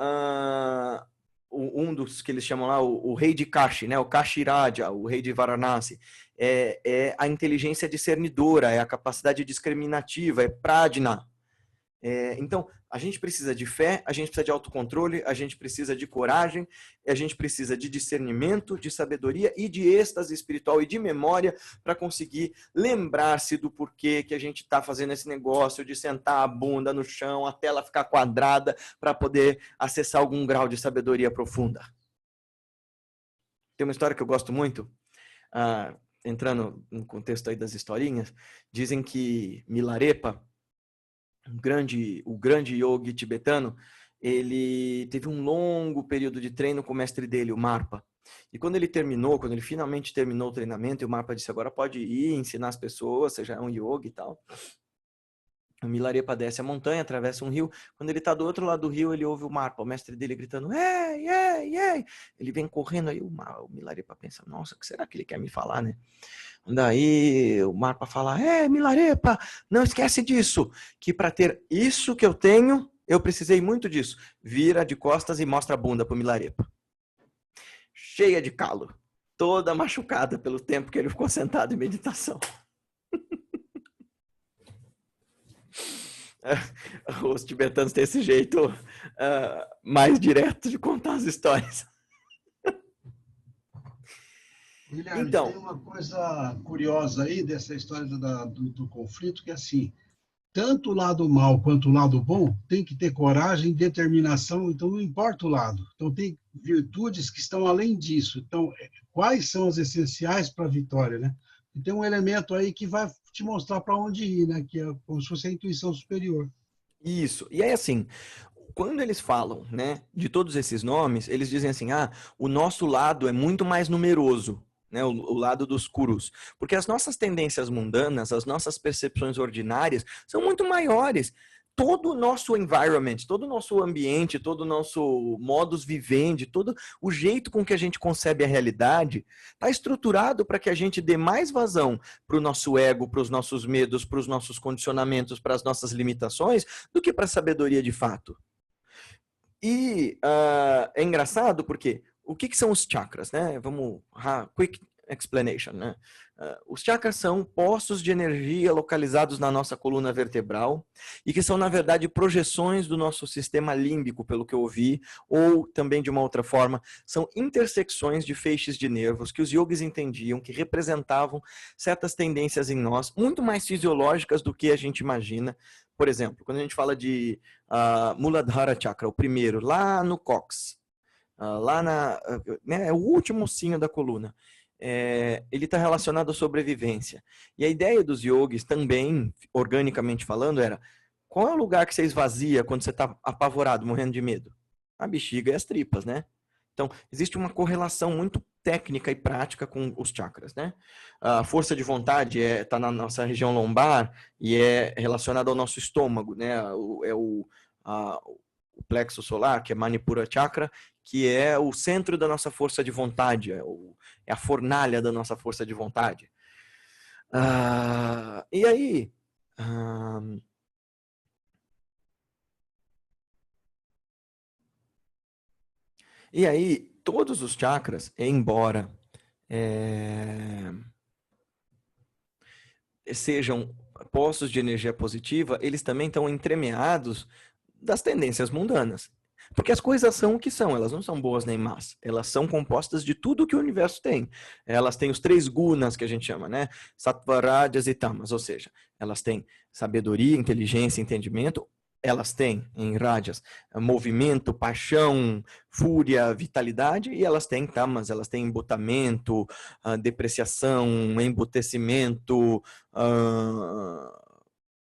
um dos que eles chamam lá, o rei de Kashi, né? O Kashi Raja, o rei de Varanasi, é a inteligência discernidora, é a capacidade discriminativa, é prajna. Então, a gente precisa de fé, a gente precisa de autocontrole, a gente precisa de coragem, a gente precisa de discernimento, de sabedoria e de êxtase espiritual e de memória para conseguir lembrar-se do porquê que a gente está fazendo esse negócio de sentar a bunda no chão, a tela ficar quadrada para poder acessar algum grau de sabedoria profunda. Tem uma história que eu gosto muito, entrando no contexto aí das historinhas, dizem que Milarepa, o grande yogi tibetano, ele teve um longo período de treino com o mestre dele, o Marpa. E quando ele finalmente terminou o treinamento, e o Marpa disse, agora pode ir ensinar as pessoas, você já é um yogi e tal. O Milarepa desce a montanha, atravessa um rio. Quando ele está do outro lado do rio, ele ouve o Marpa, o mestre dele, gritando, ei, ei, ei. Ele vem correndo, aí o Milarepa pensa, nossa, o que será que ele quer me falar, né? Daí o Marpa fala, Milarepa, não esquece disso, que para ter isso que eu tenho, eu precisei muito disso. Vira de costas e mostra a bunda pro Milarepa. Cheia de calo, toda machucada pelo tempo que ele ficou sentado em meditação. Os tibetanos têm esse jeito mais direto de contar as histórias. Guilherme, Então, tem uma coisa curiosa aí dessa história do conflito, que é assim, tanto o lado mal quanto o lado bom tem que ter coragem, determinação, então não importa o lado. Então tem virtudes que estão além disso. Então, quais são as essenciais para a vitória, né? E tem um elemento aí que vai te mostrar para onde ir, né? Que é como se fosse a intuição superior. Isso. E aí, assim, quando eles falam, né, de todos esses nomes, eles dizem assim, o nosso lado é muito mais numeroso, né, o lado dos Kurus. Porque as nossas tendências mundanas, as nossas percepções ordinárias são muito maiores. Todo o nosso environment, todo o nosso ambiente, todo o nosso modus vivendi, todo o jeito com que a gente concebe a realidade está estruturado para que a gente dê mais vazão para o nosso ego, para os nossos medos, para os nossos condicionamentos, para as nossas limitações, do que para a sabedoria de fato. E é engraçado porque o que são os chakras, né? Vamos, quick explanation, né? Os chakras são poços de energia localizados na nossa coluna vertebral e que são, na verdade, projeções do nosso sistema límbico, pelo que eu ouvi, ou também de uma outra forma, são intersecções de feixes de nervos que os yogis entendiam que representavam certas tendências em nós, muito mais fisiológicas do que a gente imagina. Por exemplo, quando a gente fala de Muladhara Chakra, o primeiro, lá no cóccix, né, é o último ossinho da coluna. Ele está relacionado à sobrevivência. E a ideia dos yogis também, organicamente falando, era qual é o lugar que você esvazia quando você está apavorado, morrendo de medo? A bexiga e as tripas, né? Então, existe uma correlação muito técnica e prática com os chakras, né? A força de vontade está na nossa região lombar e é relacionada ao nosso estômago, né? O plexo solar, que é Manipura Chakra, que é o centro da nossa força de vontade, é a fornalha da nossa força de vontade. E aí, todos os chakras, embora sejam poços de energia positiva, eles também estão entremeados das tendências mundanas. Porque as coisas são o que são, elas não são boas nem más. Elas são compostas de tudo que o universo tem. Elas têm os 3 gunas que a gente chama, né? Sattva, Rajas e Tamas, ou seja, elas têm sabedoria, inteligência, entendimento. Elas têm, em Rajas, movimento, paixão, fúria, vitalidade, e elas têm Tamas, elas têm embotamento, depreciação, embutecimento,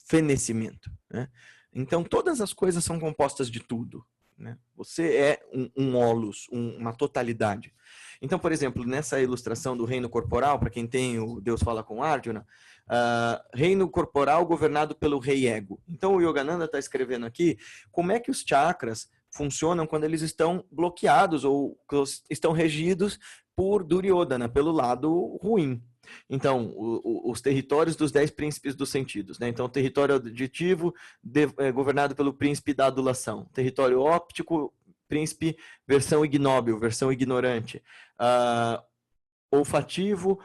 fenecimento, né? Então, todas as coisas são compostas de tudo, né? Você é um holos, uma totalidade. Então, por exemplo, nessa ilustração do reino corporal, para quem tem o Deus Fala com Arjuna, reino corporal governado pelo rei ego. Então, o Yogananda está escrevendo aqui como é que os chakras funcionam quando eles estão bloqueados ou estão regidos por Duryodhana, pelo lado ruim. Então, os territórios dos 10 príncipes dos sentidos, né? Então, território auditivo governado pelo príncipe da adulação, território óptico, príncipe versão ignóbil, versão ignorante, olfativo,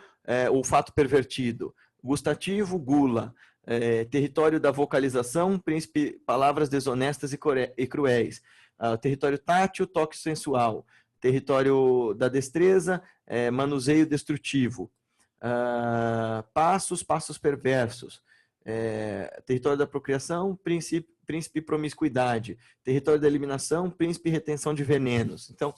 olfato pervertido, gustativo, gula, território da vocalização, príncipe palavras desonestas e cruéis, território tátil, toque sensual, território da destreza, manuseio destrutivo, passos perversos, território da procriação, príncipe promiscuidade, território da eliminação, príncipe retenção de venenos. Então,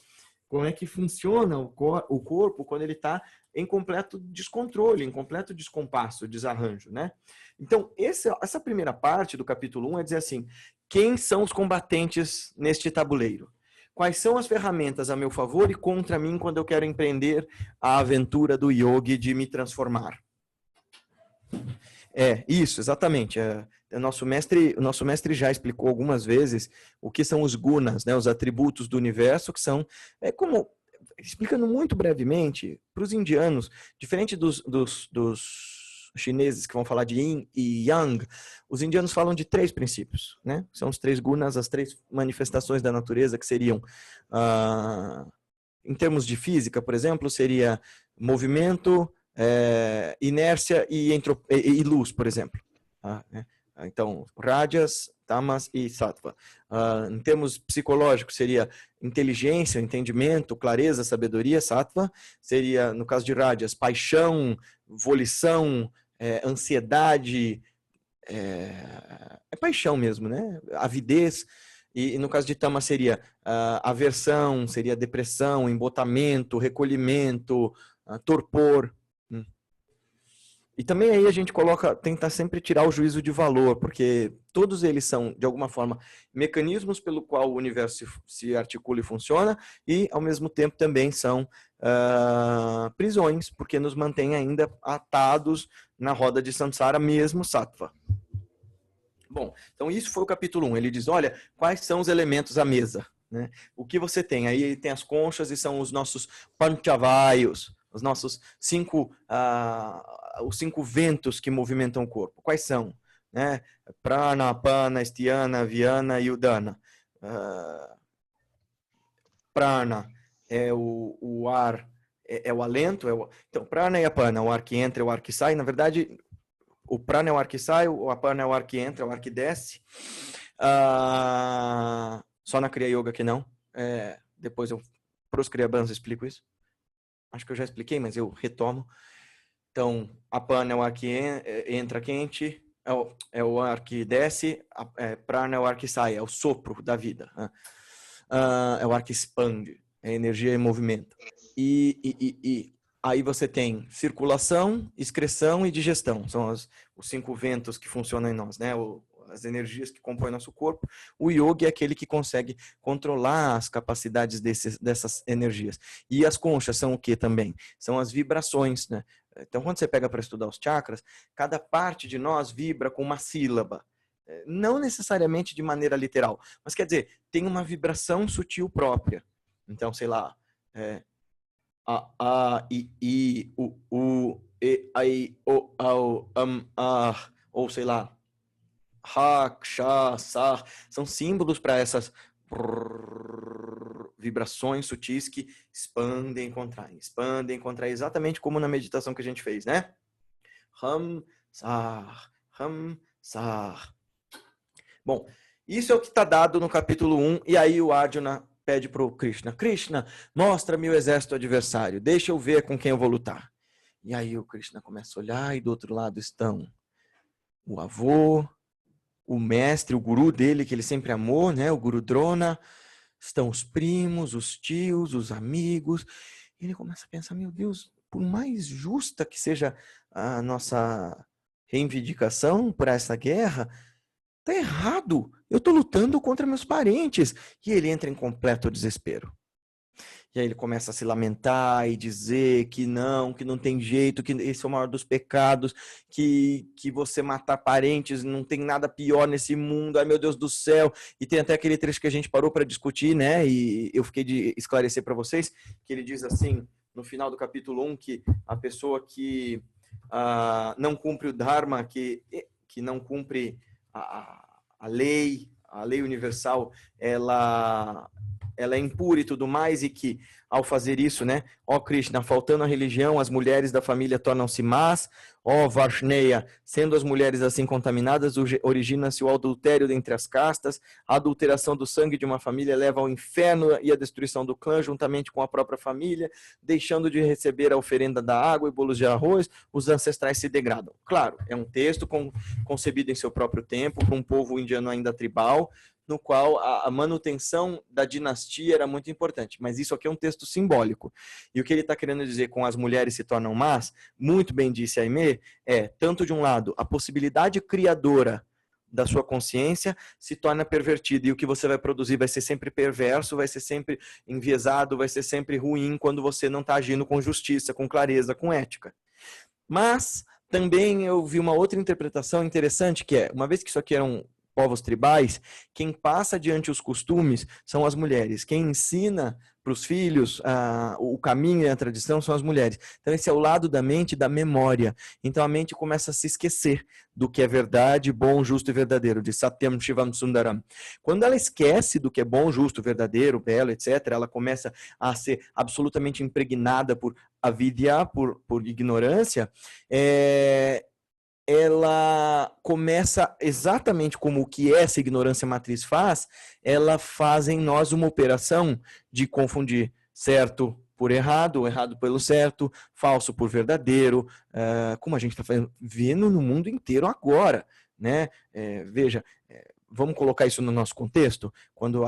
como é que funciona o corpo quando ele está em completo descontrole, em completo descompasso, desarranjo, né? Então, essa primeira parte do capítulo 1 é dizer assim, quem são os combatentes neste tabuleiro? Quais são as ferramentas a meu favor e contra mim quando eu quero empreender a aventura do yogi de me transformar? Isso, exatamente. O nosso mestre já explicou algumas vezes o que são os gunas, né, os atributos do universo, que são, explicando muito brevemente, para os indianos, diferente dos chineses que vão falar de yin e yang, os indianos falam de 3 princípios, né? São os 3 gunas, as 3 manifestações da natureza que seriam, em termos de física, por exemplo, seria movimento, inércia e luz, por exemplo. Então, Rajas, Tamas e Sattva. Em termos psicológicos, seria inteligência, entendimento, clareza, sabedoria, Sattva. Seria, no caso de Rajas, paixão, volição, ansiedade, paixão mesmo, né? Avidez. E no caso de Tamas seria aversão, seria depressão, embotamento, recolhimento, torpor. E também aí a gente tenta sempre tirar o juízo de valor, porque todos eles são, de alguma forma, mecanismos pelo qual o universo se articula e funciona, e, ao mesmo tempo, também são prisões, porque nos mantém ainda atados na roda de samsara, mesmo sattva. Bom, então isso foi o capítulo 1. Ele diz, olha, quais são os elementos à mesa, né? O que você tem? Aí tem as conchas e são os nossos panchavayus, os nossos 5 ventos que movimentam o corpo. Quais são? Né? Prana, Apana, Sthana, Vyana e Udana. Prana é o ar, é o alento. Então, Prana e Apana, o ar que entra e o ar que sai. Na verdade, o Prana é o ar que sai, o Apana é o ar que entra, é o ar que desce. Só na Kriya Yoga que não. Depois para os Kriya Bandhas explico isso. Acho que eu já expliquei, mas eu retomo. Então, Apana é o ar que entra quente, é o ar que desce, Prana é o ar que sai, é o sopro da vida. É o ar que expande, é energia e movimento. E aí você tem circulação, excreção e digestão. São os 5 ventos que funcionam em nós, né? As energias que compõem nosso corpo. O yogi é aquele que consegue controlar as capacidades dessas energias. E as conchas são o que também? São as vibrações, né? Então, quando você pega para estudar os chakras, cada parte de nós vibra com uma sílaba. Não necessariamente de maneira literal, mas quer dizer, tem uma vibração sutil própria. Então, sei lá, a, i, u, e, ai, o, ao, ou sei lá, ha, ksha, sa, são símbolos para essas vibrações sutis que expandem e contraem, exatamente como na meditação que a gente fez, né? Ham, sar. Bom, Isso é o que está dado no capítulo 1, e aí o Arjuna pede para o Krishna, Krishna, mostra-me o exército adversário, deixa eu ver com quem eu vou lutar. E aí o Krishna começa a olhar, e do outro lado estão o avô, o mestre, o guru dele, que ele sempre amou, né? O Guru Drona, estão os primos, os tios, os amigos. E ele começa a pensar, meu Deus, por mais justa que seja a nossa reivindicação por essa guerra, tá errado. Eu estou lutando contra meus parentes. E ele entra em completo desespero. E aí ele começa a se lamentar e dizer que não tem jeito, que esse é o maior dos pecados, que você matar parentes, não tem nada pior nesse mundo, ai meu Deus do céu. E tem até aquele trecho que a gente parou para discutir, né? E eu fiquei de esclarecer para vocês, que ele diz assim, no final do capítulo 1, que a pessoa que não cumpre o Dharma, que não cumpre a lei universal, ela é impura e tudo mais, e que ao fazer isso, né, ó Krishna, faltando a religião, as mulheres da família tornam-se más, ó Varshneya, sendo as mulheres assim contaminadas, origina-se o adultério dentre as castas, a adulteração do sangue de uma família leva ao inferno e à destruição do clã, juntamente com a própria família, deixando de receber a oferenda da água e bolos de arroz, os ancestrais se degradam. Claro, é um texto concebido em seu próprio tempo, para um povo indiano ainda tribal, no qual a manutenção da dinastia era muito importante. Mas isso aqui é um texto simbólico. E o que ele está querendo dizer com as mulheres se tornam más, muito bem disse Aimee, tanto de um lado, a possibilidade criadora da sua consciência se torna pervertida, e o que você vai produzir vai ser sempre perverso, vai ser sempre enviesado, vai ser sempre ruim quando você não está agindo com justiça, com clareza, com ética. Mas também eu vi uma outra interpretação interessante, que é, uma vez que isso aqui eram povos tribais, quem passa adiante os costumes são as mulheres. Quem ensina para os filhos o caminho e a tradição são as mulheres. Então esse é o lado da mente, da memória. Então a mente começa a se esquecer do que é verdade, bom, justo e verdadeiro, de Satyam Shivam Sundaram. Quando ela esquece do que é bom, justo, verdadeiro, belo, etc., ela começa a ser absolutamente impregnada por avidya, por ignorância, ela começa exatamente como o que essa ignorância matriz faz, ela faz em nós uma operação de confundir certo por errado, errado pelo certo, falso por verdadeiro, como a gente está vendo no mundo inteiro agora, né? Veja, vamos colocar isso no nosso contexto, quando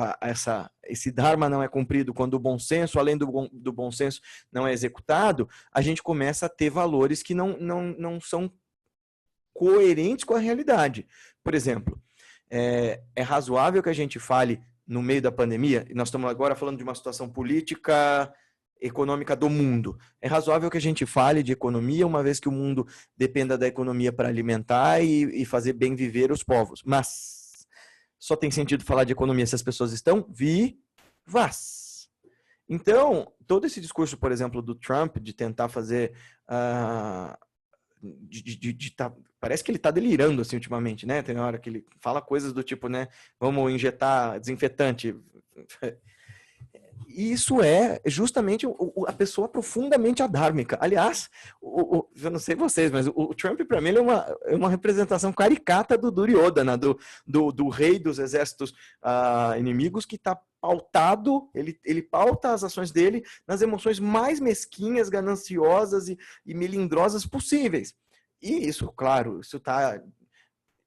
esse Dharma não é cumprido, quando o bom senso, além do bom senso, não é executado, a gente começa a ter valores que não são coerentes com a realidade. Por exemplo, é razoável que a gente fale no meio da pandemia, e nós estamos agora falando de uma situação política, econômica do mundo. É razoável que a gente fale de economia, uma vez que o mundo dependa da economia para alimentar e fazer bem viver os povos. Mas só tem sentido falar de economia se as pessoas estão vivas. Então, todo esse discurso, por exemplo, do Trump, de tentar fazer... parece que ele está delirando assim ultimamente, né? Tem hora que ele fala coisas do tipo, né? Vamos injetar desinfetante. E isso é justamente a pessoa profundamente adármica. Aliás, eu não sei vocês, mas o Trump, para mim, ele é uma representação caricata do Duryodhana, do rei dos exércitos inimigos, que está pautado, ele pauta as ações dele nas emoções mais mesquinhas, gananciosas e melindrosas possíveis. E isso, claro, isso está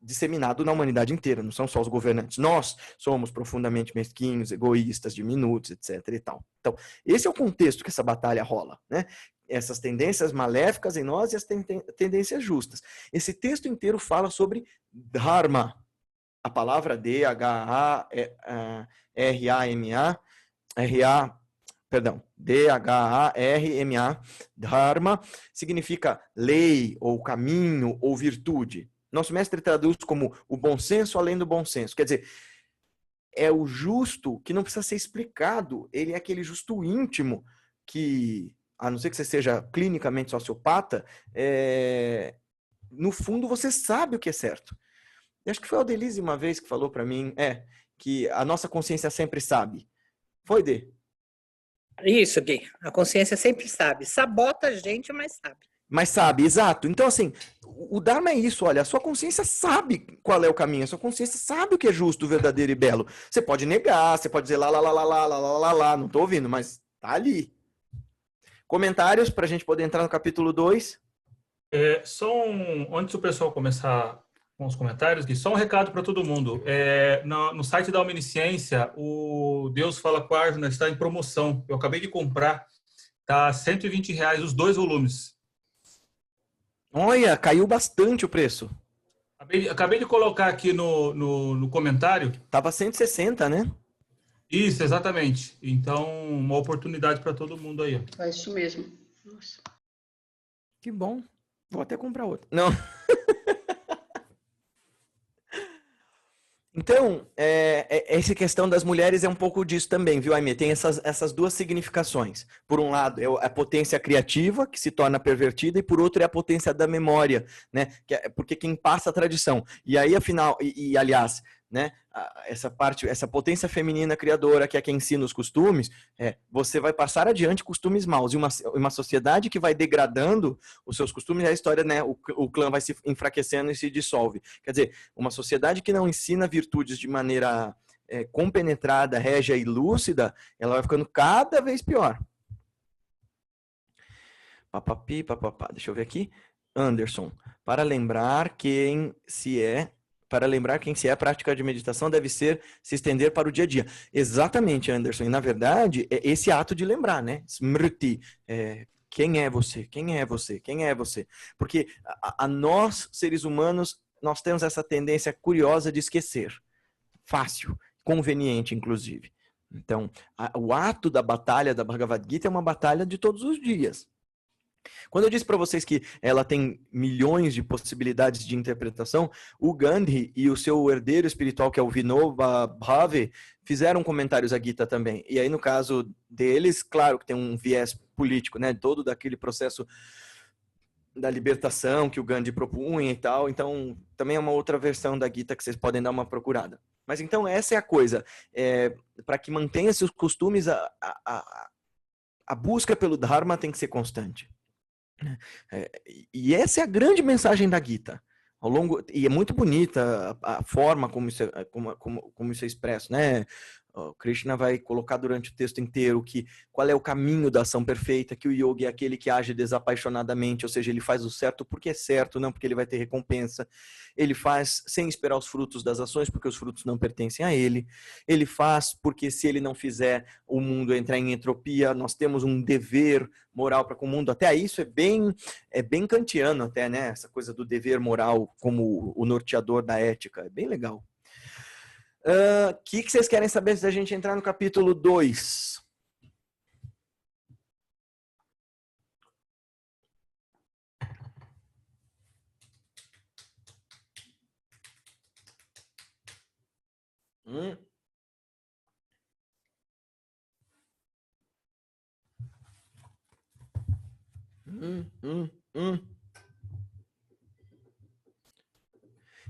disseminado na humanidade inteira, não são só os governantes. Nós somos profundamente mesquinhos, egoístas, diminutos, etc. e tal. Então, esse é o contexto que essa batalha rola, né? Essas tendências maléficas em nós e as tendências justas. Esse texto inteiro fala sobre Dharma. A palavra D-H-A-R-A-M-A, D-H-A-R-M-A, Dharma, significa lei, ou caminho, ou virtude. Nosso mestre traduz como o bom senso além do bom senso. Quer dizer, é o justo que não precisa ser explicado. Ele é aquele justo íntimo que, a não ser que você seja clinicamente sociopata, no fundo você sabe o que é certo. Eu acho que foi a Aldelise uma vez que falou para mim, que a nossa consciência sempre sabe. Foi, Dê? Isso, Gui. A consciência sempre sabe. Sabota a gente, mas sabe. Mas sabe, exato. Então, assim, o Dharma é isso, olha, a sua consciência sabe qual é o caminho, a sua consciência sabe o que é justo, verdadeiro e belo. Você pode negar, você pode dizer lá, não tô ouvindo, mas tá ali. Comentários para a gente poder entrar no capítulo 2? Antes do pessoal começar com os comentários, Gui, só um recado para todo mundo. No site da Omnisciência, o Deus Fala com a Arjuna está em promoção. Eu acabei de comprar, tá R$120 os 2 volumes. Olha, caiu bastante o preço. Acabei de colocar aqui no comentário. Tava 160, né? Isso, exatamente. Então, uma oportunidade para todo mundo aí. É isso mesmo. Nossa. Que bom. Vou até comprar outro. Não. Então, essa questão das mulheres é um pouco disso também, viu, Aimee? Tem essas duas significações. Por um lado, é a potência criativa, que se torna pervertida, e por outro é a potência da memória, né? Porque quem passa a tradição. E aí, afinal, aliás, né, essa potência feminina criadora, que é quem ensina os costumes, você vai passar adiante costumes maus. E uma sociedade que vai degradando os seus costumes, é a história, né, o clã vai se enfraquecendo e se dissolve. Quer dizer, uma sociedade que não ensina virtudes de maneira compenetrada, régia e lúcida, ela vai ficando cada vez pior. Papapi, papapá. Deixa eu ver aqui. Anderson, para lembrar quem se é, a prática de meditação deve se estender para o dia a dia. Exatamente, Anderson. E, na verdade, é esse ato de lembrar, né? Smriti. Quem é você? Quem é você? Quem é você? Porque nós, seres humanos, nós temos essa tendência curiosa de esquecer. Fácil, conveniente, inclusive. Então, o ato da batalha da Bhagavad Gita é uma batalha de todos os dias. Quando eu disse para vocês que ela tem milhões de possibilidades de interpretação, o Gandhi e o seu herdeiro espiritual, que é o Vinoba Bhave, fizeram comentários à Gita também. E aí, no caso deles, claro que tem um viés político, né? Todo daquele processo da libertação que o Gandhi propunha e tal. Então, também é uma outra versão da Gita que vocês podem dar uma procurada. Mas então, essa é a coisa. Para que mantenha seus costumes, a busca pelo Dharma tem que ser constante. E essa é a grande mensagem da Gita. E é muito bonita a forma como isso é expresso, né? O Krishna vai colocar durante o texto inteiro qual é o caminho da ação perfeita, que o yogi é aquele que age desapaixonadamente, ou seja, ele faz o certo porque é certo, não porque ele vai ter recompensa. Ele faz sem esperar os frutos das ações, porque os frutos não pertencem a ele. Ele faz porque se ele não fizer, o mundo entrar em entropia. Nós temos um dever moral para com o mundo. Até isso é bem kantiano até, né? Essa coisa do dever moral como o norteador da ética. É bem legal. O que vocês querem saber antes da gente entrar no capítulo 2?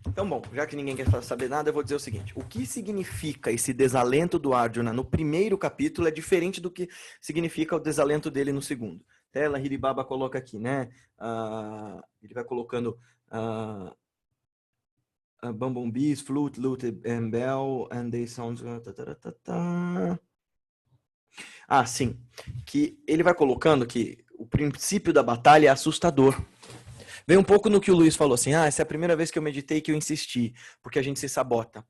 Então, bom, já que ninguém quer saber nada, eu vou dizer o seguinte. O que significa esse desalento do Arjuna no primeiro capítulo é diferente do que significa o desalento dele no segundo. Até Lahiri Baba coloca aqui, né? Ele vai colocando bumblebees, flute, lute and bell, and they sound... sim. Que ele vai colocando que o princípio da batalha é assustador. Vem um pouco no que o Luiz falou assim, essa é a primeira vez que eu meditei que eu insisti, porque a gente se sabota.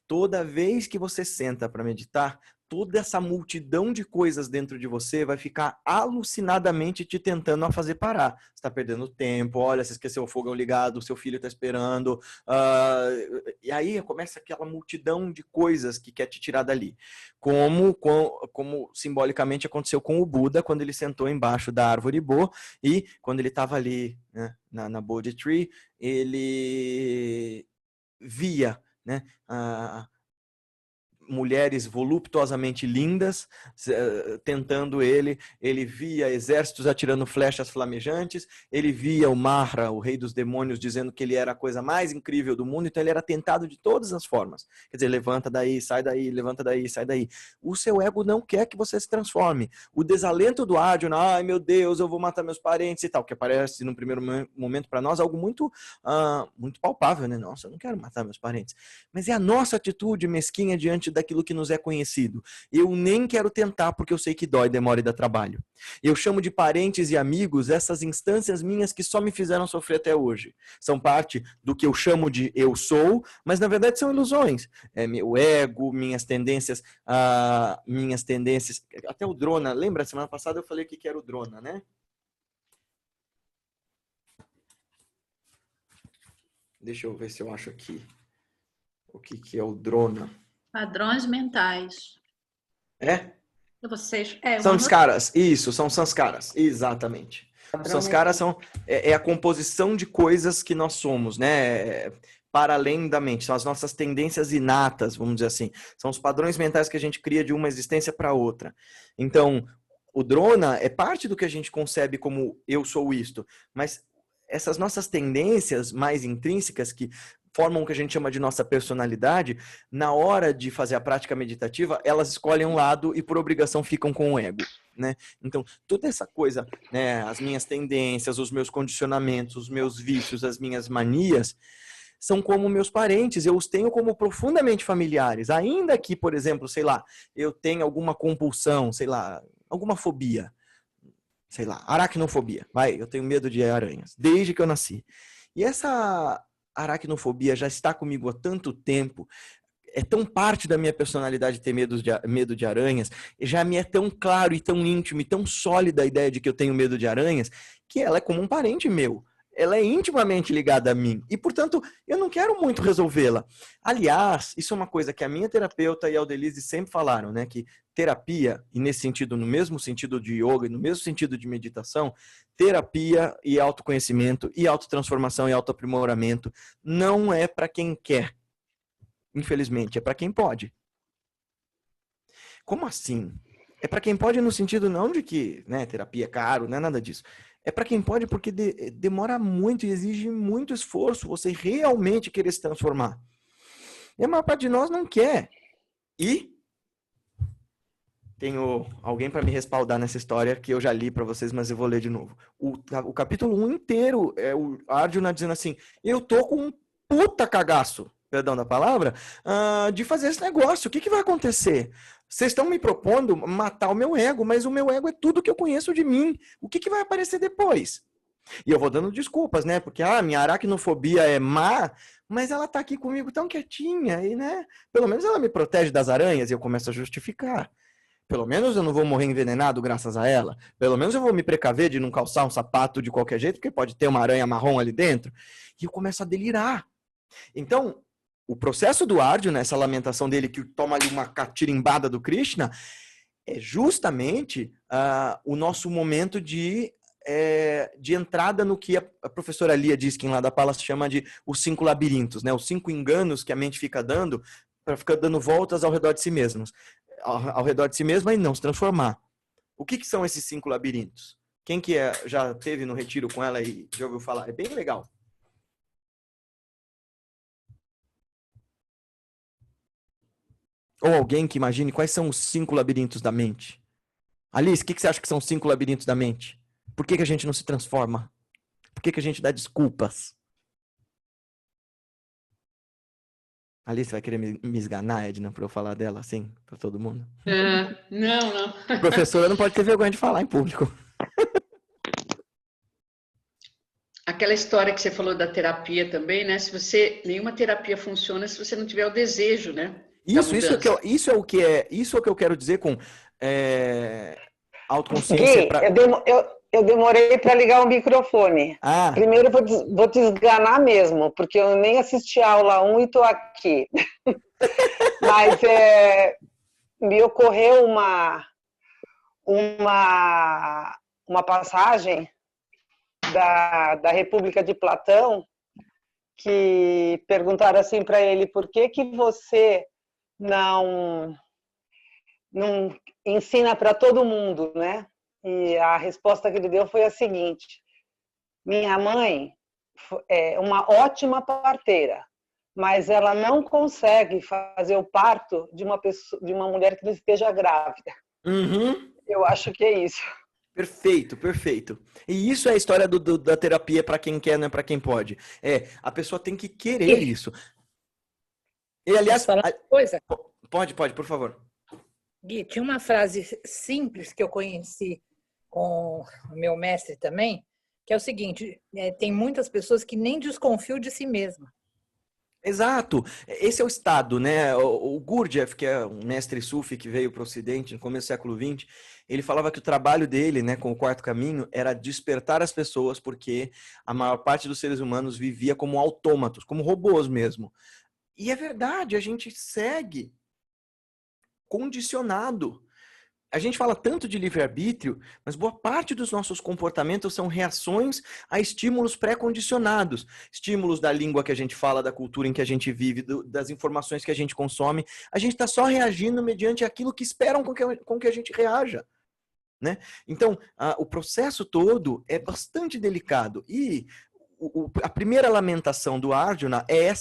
Toda vez que você senta para meditar, toda essa multidão de coisas dentro de você vai ficar alucinadamente te tentando a fazer parar. Você está perdendo tempo, olha, você esqueceu o fogão ligado, o seu filho está esperando. E aí começa aquela multidão de coisas que quer te tirar dali. Como simbolicamente aconteceu com o Buda, quando ele sentou embaixo da árvore Bo, e quando ele estava ali, né, na Bodhi Tree, ele via, né, mulheres voluptuosamente lindas tentando ele via exércitos atirando flechas flamejantes, ele via o Mahra, o rei dos demônios, dizendo que ele era a coisa mais incrível do mundo, então ele era tentado de todas as formas. Quer dizer, levanta daí, sai daí, levanta daí, sai daí. O seu ego não quer que você se transforme. O desalento do Arjuna, ai meu Deus, eu vou matar meus parentes e tal, que aparece no primeiro momento para nós algo muito, muito palpável, né? Nossa, eu não quero matar meus parentes. Mas é a nossa atitude mesquinha diante daquilo que nos é conhecido. Eu nem quero tentar porque eu sei que dói, demora e dá trabalho. Eu chamo de parentes e amigos essas instâncias minhas que só me fizeram sofrer até hoje. São parte do que eu chamo de eu sou, mas na verdade são ilusões. É meu ego, minhas tendências, até o Drona, lembra? Semana passada eu falei o que era o Drona, né? Deixa eu ver se eu acho aqui o que é o Drona. Padrões mentais. É? Vocês, Sanskaras, isso, são sanskaras, exatamente. Os sanskaras é a composição de coisas que nós somos, né? Para além da mente, são as nossas tendências inatas, vamos dizer assim. São os padrões mentais que a gente cria de uma existência para outra. Então, o Drona é parte do que a gente concebe como eu sou isto, mas essas nossas tendências mais intrínsecas que formam o que a gente chama de nossa personalidade, na hora de fazer a prática meditativa, elas escolhem um lado e por obrigação ficam com o ego, né? Então, toda essa coisa, né, as minhas tendências, os meus condicionamentos, os meus vícios, as minhas manias, são como meus parentes, eu os tenho como profundamente familiares, ainda que, por exemplo, sei lá, eu tenha alguma compulsão, sei lá, alguma fobia, sei lá, aracnofobia, eu tenho medo de aranhas, desde que eu nasci. E essa aracnofobia já está comigo há tanto tempo, é tão parte da minha personalidade ter medo de aranhas, já me é tão claro e tão íntimo e tão sólida a ideia de que eu tenho medo de aranhas, que ela é como um parente meu. Ela é intimamente ligada a mim. E, portanto, eu não quero muito resolvê-la. Aliás, isso é uma coisa que a minha terapeuta e a Aldelise sempre falaram, né? Que terapia, e nesse sentido, no mesmo sentido de yoga, no mesmo sentido de meditação, terapia e autoconhecimento e autotransformação e autoaprimoramento não é para quem quer. Infelizmente, é para quem pode. Como assim? É para quem pode no sentido não de que, né, terapia é caro, não é nada disso. É para quem pode porque demora muito e exige muito esforço você realmente querer se transformar. E a maior parte de nós não quer. E tenho alguém para me respaldar nessa história que eu já li para vocês, mas eu vou ler de novo. O capítulo 1 inteiro é o Arjuna dizendo assim, eu tô com um puta cagaço, perdão da palavra, de fazer esse negócio. O que vai acontecer? Vocês estão me propondo matar o meu ego, mas o meu ego é tudo que eu conheço de mim. O que vai aparecer depois? E eu vou dando desculpas, né? Porque minha aracnofobia é má, mas ela tá aqui comigo tão quietinha e, né? Pelo menos ela me protege das aranhas e eu começo a justificar. Pelo menos eu não vou morrer envenenado graças a ela. Pelo menos eu vou me precaver de não calçar um sapato de qualquer jeito, porque pode ter uma aranha marrom ali dentro. E eu começo a delirar. Então, o processo do Arjuna, essa lamentação dele que toma ali uma catirimbada do Krishna, é justamente o nosso momento de entrada no que a professora Lia Diskin lá da Pala chama de os 5 labirintos, né? Os 5 enganos que a mente fica dando para ficar dando voltas ao redor de si mesmos. Ao redor de si mesma e não se transformar. O que são esses 5 labirintos? Quem que já teve no retiro com ela e já ouviu falar? É bem legal. Ou alguém que imagine quais são os 5 labirintos da mente. Alice, o que você acha que são os 5 labirintos da mente? Por que a gente não se transforma? Por que a gente dá desculpas? Alice vai querer me esganar, Edna, para eu falar dela assim, para todo mundo? Não. Professora não pode ter vergonha de falar em público. Aquela história que você falou da terapia também, né? Nenhuma terapia funciona se você não tiver o desejo, né? Isso é o que eu quero dizer com autoconsciência. Gui, eu demorei para ligar o microfone. Primeiro eu vou te esganar mesmo, porque eu nem assisti a aula 1 e estou aqui. Mas me ocorreu uma passagem da República de Platão, que perguntaram assim para ele, por que você não ensina para todo mundo, né? E a resposta que ele deu foi a seguinte: minha mãe é uma ótima parteira, mas ela não consegue fazer o parto de uma mulher que não esteja grávida. Uhum. Eu acho que é isso. Perfeito, perfeito. E isso é a história da terapia para quem quer, não é para quem pode. A pessoa tem que querer isso. E, aliás, posso falar uma coisa? Pode, por favor. Gui, tinha uma frase simples que eu conheci com o meu mestre também, que é o seguinte: tem muitas pessoas que nem desconfiam de si mesma. Exato. Esse é o estado, né? O Gurdjieff, que é um mestre sufi que veio para o Ocidente no começo do século XX, ele falava que o trabalho dele, né, com o Quarto Caminho, era despertar as pessoas, porque a maior parte dos seres humanos vivia como autômatos, como robôs mesmo. E é verdade, a gente segue condicionado. A gente fala tanto de livre-arbítrio, mas boa parte dos nossos comportamentos são reações a estímulos pré-condicionados. Estímulos da língua que a gente fala, da cultura em que a gente vive, das informações que a gente consome. A gente está só reagindo mediante aquilo que esperam com que a gente reaja. Né? Então, o processo todo é bastante delicado. E a primeira lamentação do Arjuna é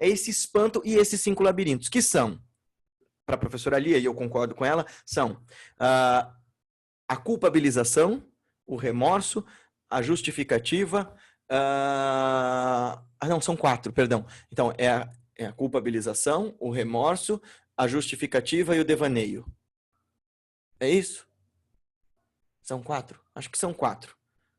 esse espanto e esses 5 labirintos, que são, para a professora Lia, e eu concordo com ela, são a culpabilização, o remorso, a justificativa, não, são 4, perdão. Então, é a culpabilização, o remorso, a justificativa e o devaneio. É isso? São 4? Acho que são 4.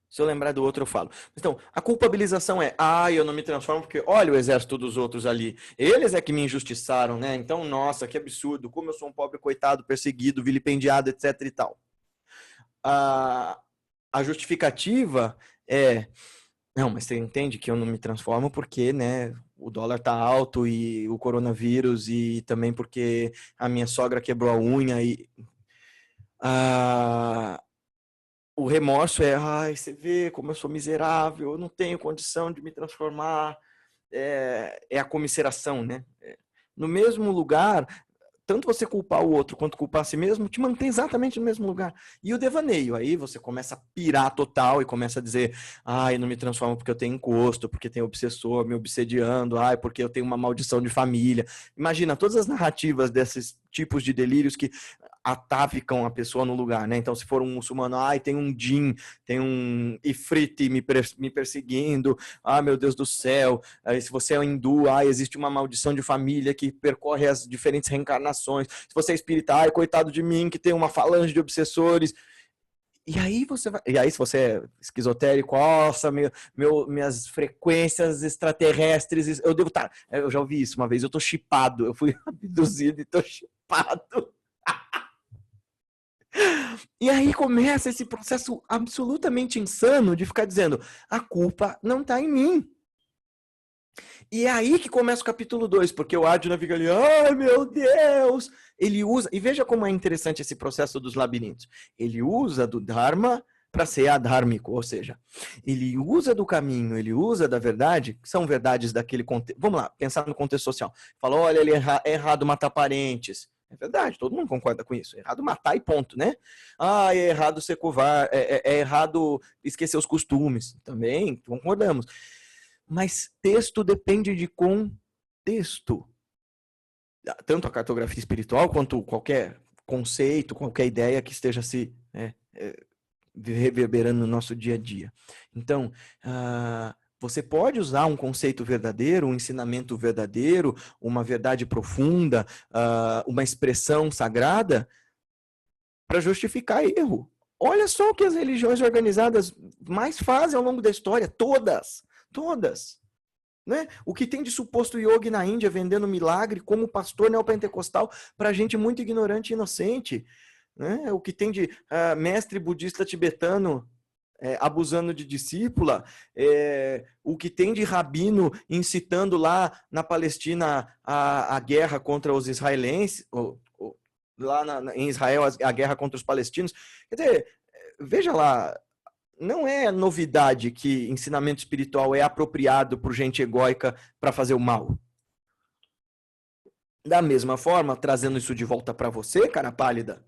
Se eu lembrar do outro, eu falo. Então, a culpabilização é, eu não me transformo porque olha o exército dos outros ali. Eles é que me injustiçaram, né? Então, nossa, que absurdo. Como eu sou um pobre coitado, perseguido, vilipendiado, etc e tal. A justificativa é, não, mas você entende que eu não me transformo porque, né, o dólar tá alto e o coronavírus e também porque a minha sogra quebrou a unha e... O remorso é, você vê como eu sou miserável, eu não tenho condição de me transformar. É a comisseração, né? No mesmo lugar, tanto você culpar o outro quanto culpar a si mesmo, te mantém exatamente no mesmo lugar. E o devaneio, aí você começa a pirar total e começa a dizer, eu não me transformo porque eu tenho encosto, porque tem obsessor me obsediando, porque eu tenho uma maldição de família. Imagina todas as narrativas desses tipos de delírios que atavicam a pessoa no lugar, né? Então, se for um muçulmano, tem um djinn, tem um ifrit me perseguindo, meu Deus do céu. Aí, se você é um hindu, existe uma maldição de família que percorre as diferentes reencarnações. Se você é espírita, coitado de mim, que tem uma falange de obsessores. E aí se você é esquizotérico, nossa, minhas frequências extraterrestres, eu devo estar. Eu já ouvi isso uma vez, eu tô chipado, eu fui abduzido e tô chipado. E aí começa esse processo absolutamente insano de ficar dizendo, a culpa não está em mim. E é aí que começa o capítulo 2, porque o Arjuna fica ali, meu Deus! Ele usa, e veja como é interessante esse processo dos labirintos. Ele usa do Dharma para ser adhármico, ou seja, ele usa do caminho, ele usa da verdade, que são verdades daquele contexto. Vamos lá, pensar no contexto social. Fala, olha, é errado matar parentes. É verdade, todo mundo concorda com isso. É errado matar e ponto, né? É errado ser covarde, é errado esquecer os costumes. Também concordamos. Mas texto depende de contexto. Tanto a cartografia espiritual, quanto qualquer conceito, qualquer ideia que esteja se reverberando no nosso dia a dia. Então, você pode usar um conceito verdadeiro, um ensinamento verdadeiro, uma verdade profunda, uma expressão sagrada para justificar erro. Olha só o que as religiões organizadas mais fazem ao longo da história, todas. Né? O que tem de suposto yogi na Índia vendendo milagre como pastor neopentecostal para gente muito ignorante e inocente. Né? O que tem de mestre budista tibetano abusando de discípula, o que tem de rabino incitando lá na Palestina a guerra contra os israelenses, lá em Israel a guerra contra os palestinos. Quer dizer, veja lá, não é novidade que ensinamento espiritual é apropriado por gente egóica para fazer o mal. Da mesma forma, trazendo isso de volta para você, cara pálida,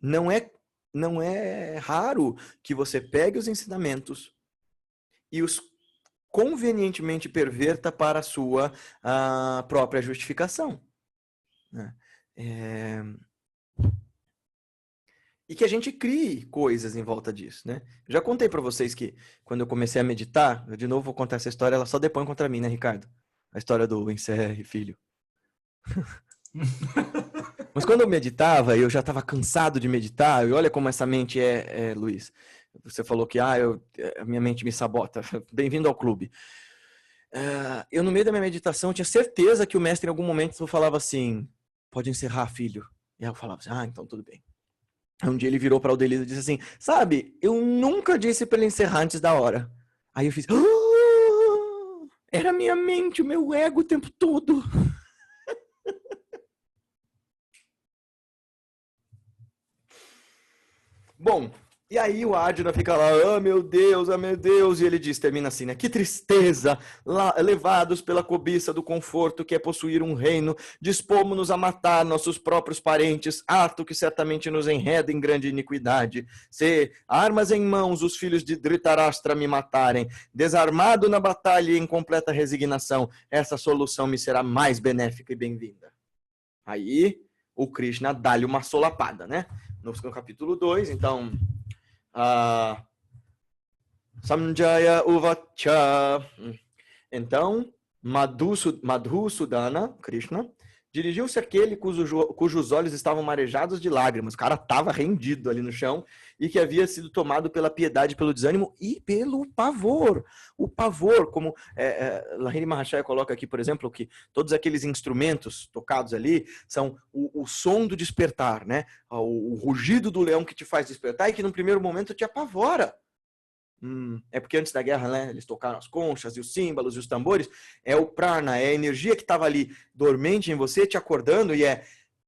não é raro que você pegue os ensinamentos e os convenientemente perverta para a sua própria justificação, né? E que a gente crie coisas em volta disso, né? Já contei para vocês que quando eu comecei a meditar, eu de novo vou contar essa história, ela só depõe contra mim, né, Ricardo? A história do encerre filho. Mas quando eu meditava, eu já estava cansado de meditar, e olha como essa mente Luiz. Você falou que a minha mente me sabota. Bem-vindo ao clube. Eu, no meio da minha meditação, tinha certeza que o mestre, em algum momento, falava assim, pode encerrar, filho. E aí eu falava assim, então tudo bem. Um dia ele virou para o Delírio e disse assim, sabe, eu nunca disse para ele encerrar antes da hora. Aí eu fiz, era a minha mente, o meu ego o tempo todo. Bom, e aí o Arjuna fica lá, meu Deus, e ele diz, termina assim, né? Que tristeza, levados pela cobiça do conforto que é possuir um reino, dispomos-nos a matar nossos próprios parentes, ato que certamente nos enreda em grande iniquidade. Se, armas em mãos, os filhos de Dhritarashtra me matarem, desarmado na batalha e em completa resignação, essa solução me será mais benéfica e bem-vinda. Aí, o Krishna dá-lhe uma solapada, né? No capítulo 2, então... Samjaya Uvacha. Então, Madhusudana, Krishna, dirigiu-se àquele cujos olhos estavam marejados de lágrimas. O cara estava rendido ali no chão e que havia sido tomado pela piedade, pelo desânimo e pelo pavor. O pavor, como Lahiri Mahashaya coloca aqui, por exemplo, que todos aqueles instrumentos tocados ali são o som do despertar, né? O rugido do leão que te faz despertar e que no primeiro momento te apavora. É porque antes da guerra, né, eles tocaram as conchas e os símbolos e os tambores. É o prana, é a energia que estava ali dormente em você, te acordando, e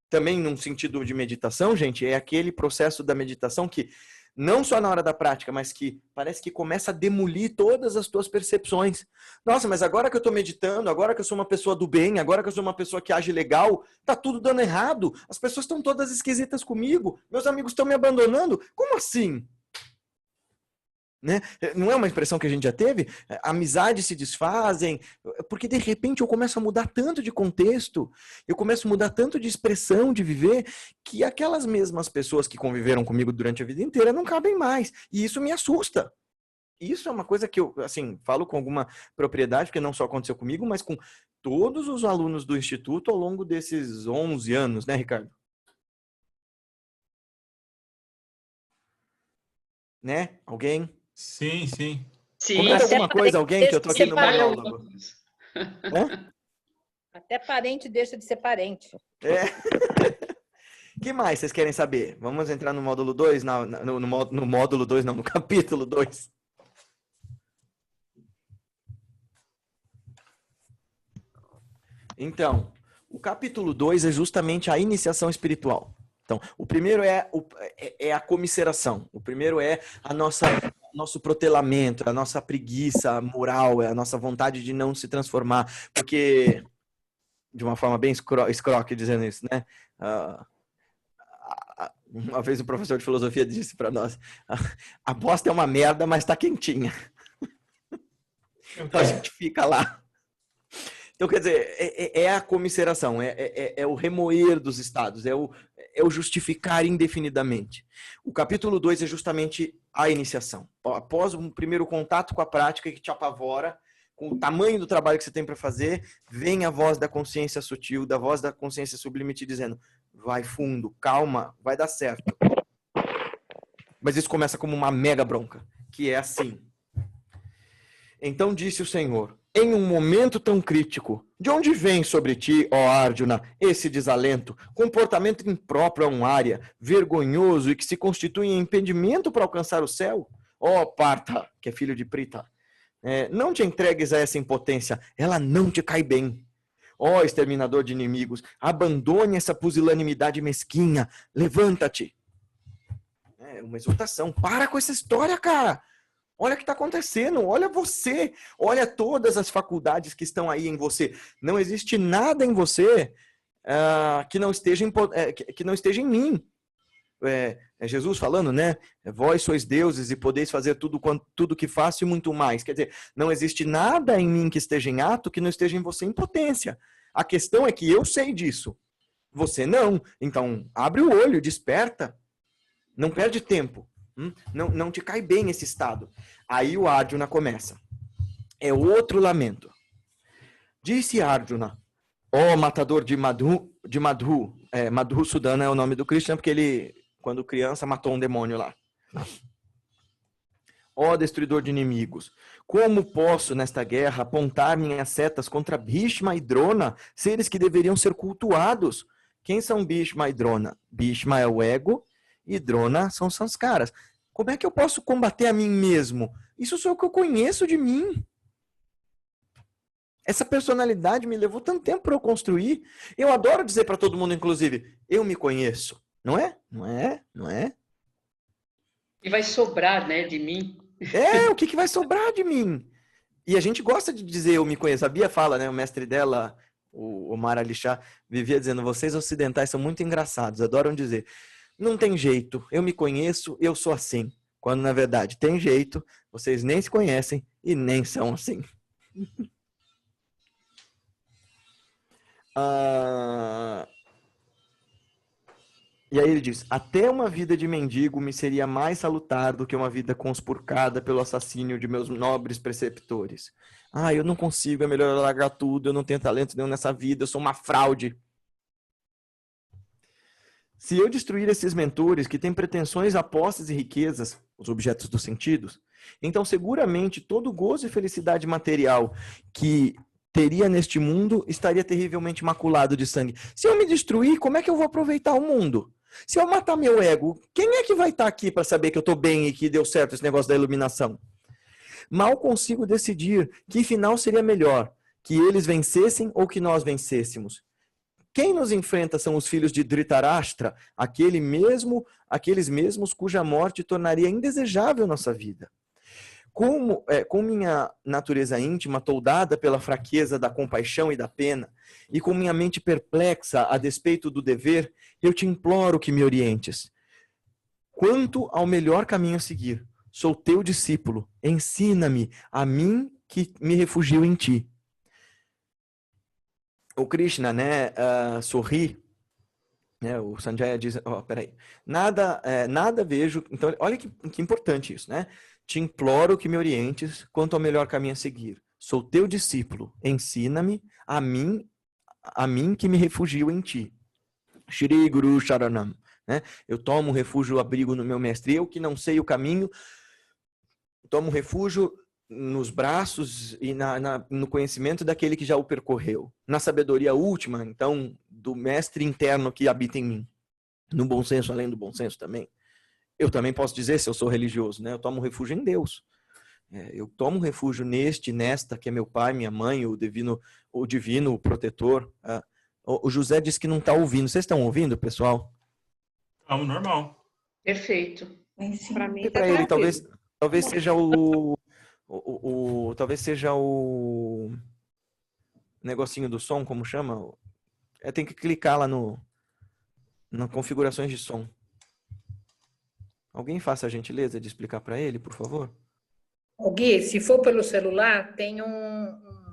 também num sentido de meditação, gente, é aquele processo da meditação que não só na hora da prática, mas que parece que começa a demolir todas as tuas percepções. Nossa, mas agora que eu estou meditando, agora que eu sou uma pessoa do bem, agora que eu sou uma pessoa que age legal, tá tudo dando errado, as pessoas estão todas esquisitas comigo, meus amigos estão me abandonando, como assim? Né? Não é uma expressão que a gente já teve? Amizades se desfazem, porque de repente eu começo a mudar tanto de contexto, eu começo a mudar tanto de expressão, de viver, que aquelas mesmas pessoas que conviveram comigo durante a vida inteira não cabem mais. E isso me assusta. Isso é uma coisa que eu, assim, falo com alguma propriedade, porque não só aconteceu comigo, mas com todos os alunos do Instituto ao longo desses 11 anos, né, Ricardo? Né? Alguém? Sim, sim. Comenta alguma coisa, alguém, que eu tô aqui no monólogo. Até parente deixa de ser parente. Que mais vocês querem saber? Vamos entrar no módulo 2? No módulo 2, não, no capítulo 2. Então, o capítulo 2 é justamente a iniciação espiritual. Então, o primeiro é a comisseração. O primeiro é nosso protelamento, a nossa preguiça moral, a nossa vontade de não se transformar. Porque, de uma forma bem escroque dizendo isso, né? Uma vez o professor de filosofia disse para nós, a bosta é uma merda, mas tá quentinha. Então a gente fica lá. Então, quer dizer, é a comisseração, é o remoer dos estados, é o justificar indefinidamente. O capítulo 2 é justamente a iniciação. Após um primeiro contato com a prática que te apavora, com o tamanho do trabalho que você tem para fazer, vem a voz da consciência sutil, da voz da consciência sublime te dizendo, vai fundo, calma, vai dar certo. Mas isso começa como uma mega bronca, que é assim. Então disse o Senhor, em um momento tão crítico, de onde vem sobre ti, ó Arjuna, esse desalento, comportamento impróprio a um Arya, vergonhoso e que se constitui em impedimento para alcançar o céu? Ó Partha, que é filho de Pritha, não te entregues a essa impotência, ela não te cai bem. Ó exterminador de inimigos, abandone essa pusilanimidade mesquinha, levanta-te. É uma exortação, para com essa história, cara. Olha o que está acontecendo, olha você, olha todas as faculdades que estão aí em você. Não existe nada em você que não esteja em mim. É Jesus falando, né? Vós sois deuses e podeis fazer tudo que faço e muito mais. Quer dizer, não existe nada em mim que esteja em ato que não esteja em você em potência. A questão é que eu sei disso. Você não. Então, abre o olho, desperta. Não perde tempo. Não te cai bem esse estado. Aí o Arjuna começa. É outro lamento. Disse Arjuna, ó matador de Madhu, Madhusudana é o nome do Krishna, porque ele, quando criança, matou um demônio lá. Ó destruidor de inimigos, como posso, nesta guerra, apontar minhas setas contra Bhishma e Drona, seres que deveriam ser cultuados? Quem são Bhishma e Drona? Bhishma é o ego e Drona são os sanskaras. Como é que eu posso combater a mim mesmo? Isso só é o que eu conheço de mim. Essa personalidade me levou tanto tempo para eu construir. Eu adoro dizer para todo mundo, inclusive, eu me conheço. Não é? Não é? Não é? E vai sobrar, né, de mim? O que vai sobrar de mim? E a gente gosta de dizer eu me conheço. A Bia fala, né, o mestre dela, o Omar Ali Shah, vivia dizendo, vocês ocidentais são muito engraçados, adoram dizer, não tem jeito, eu me conheço, eu sou assim. Quando, na verdade, tem jeito, vocês nem se conhecem e nem são assim. E aí ele diz, até uma vida de mendigo me seria mais salutar do que uma vida conspurcada pelo assassínio de meus nobres preceptores. Eu não consigo, é melhor eu largar tudo, eu não tenho talento nenhum nessa vida, eu sou uma fraude. Se eu destruir esses mentores que têm pretensões a posses e riquezas, os objetos dos sentidos, então seguramente todo gozo e felicidade material que teria neste mundo estaria terrivelmente maculado de sangue. Se eu me destruir, como é que eu vou aproveitar o mundo? Se eu matar meu ego, quem é que vai estar aqui para saber que eu estou bem e que deu certo esse negócio da iluminação? Mal consigo decidir que final seria melhor, que eles vencessem ou que nós vencêssemos. Quem nos enfrenta são os filhos de Dhritarashtra, aqueles mesmos cuja morte tornaria indesejável nossa vida. Com minha natureza íntima toldada pela fraqueza da compaixão e da pena, e com minha mente perplexa a despeito do dever, eu te imploro que me orientes. Quanto ao melhor caminho a seguir, sou teu discípulo, ensina-me a mim que me refugio em ti. O Krishna, né, sorri, né, o Sanjaya diz, peraí, nada vejo, então olha que importante isso, né? Te imploro que me orientes quanto ao melhor caminho a seguir. Sou teu discípulo, ensina-me a mim que me refugio em ti. Shri Guru Sharanam, né? Eu tomo refúgio, abrigo no meu mestre, eu que não sei o caminho, tomo refúgio nos braços e no conhecimento daquele que já o percorreu. Na sabedoria última, então, do mestre interno que habita em mim. No bom senso, além do bom senso também. Eu também posso dizer, se eu sou religioso, né? Eu tomo refúgio em Deus. Eu tomo refúgio nesta, que é meu pai, minha mãe, o divino protetor. O José disse que não está ouvindo. Vocês estão ouvindo, pessoal? Estamos normal. Perfeito. Para mim, para ele, talvez seja talvez seja o negocinho do som, como chama? Tem que clicar lá na configurações de som. Alguém faça a gentileza de explicar para ele, por favor? Gui, se for pelo celular, tem uma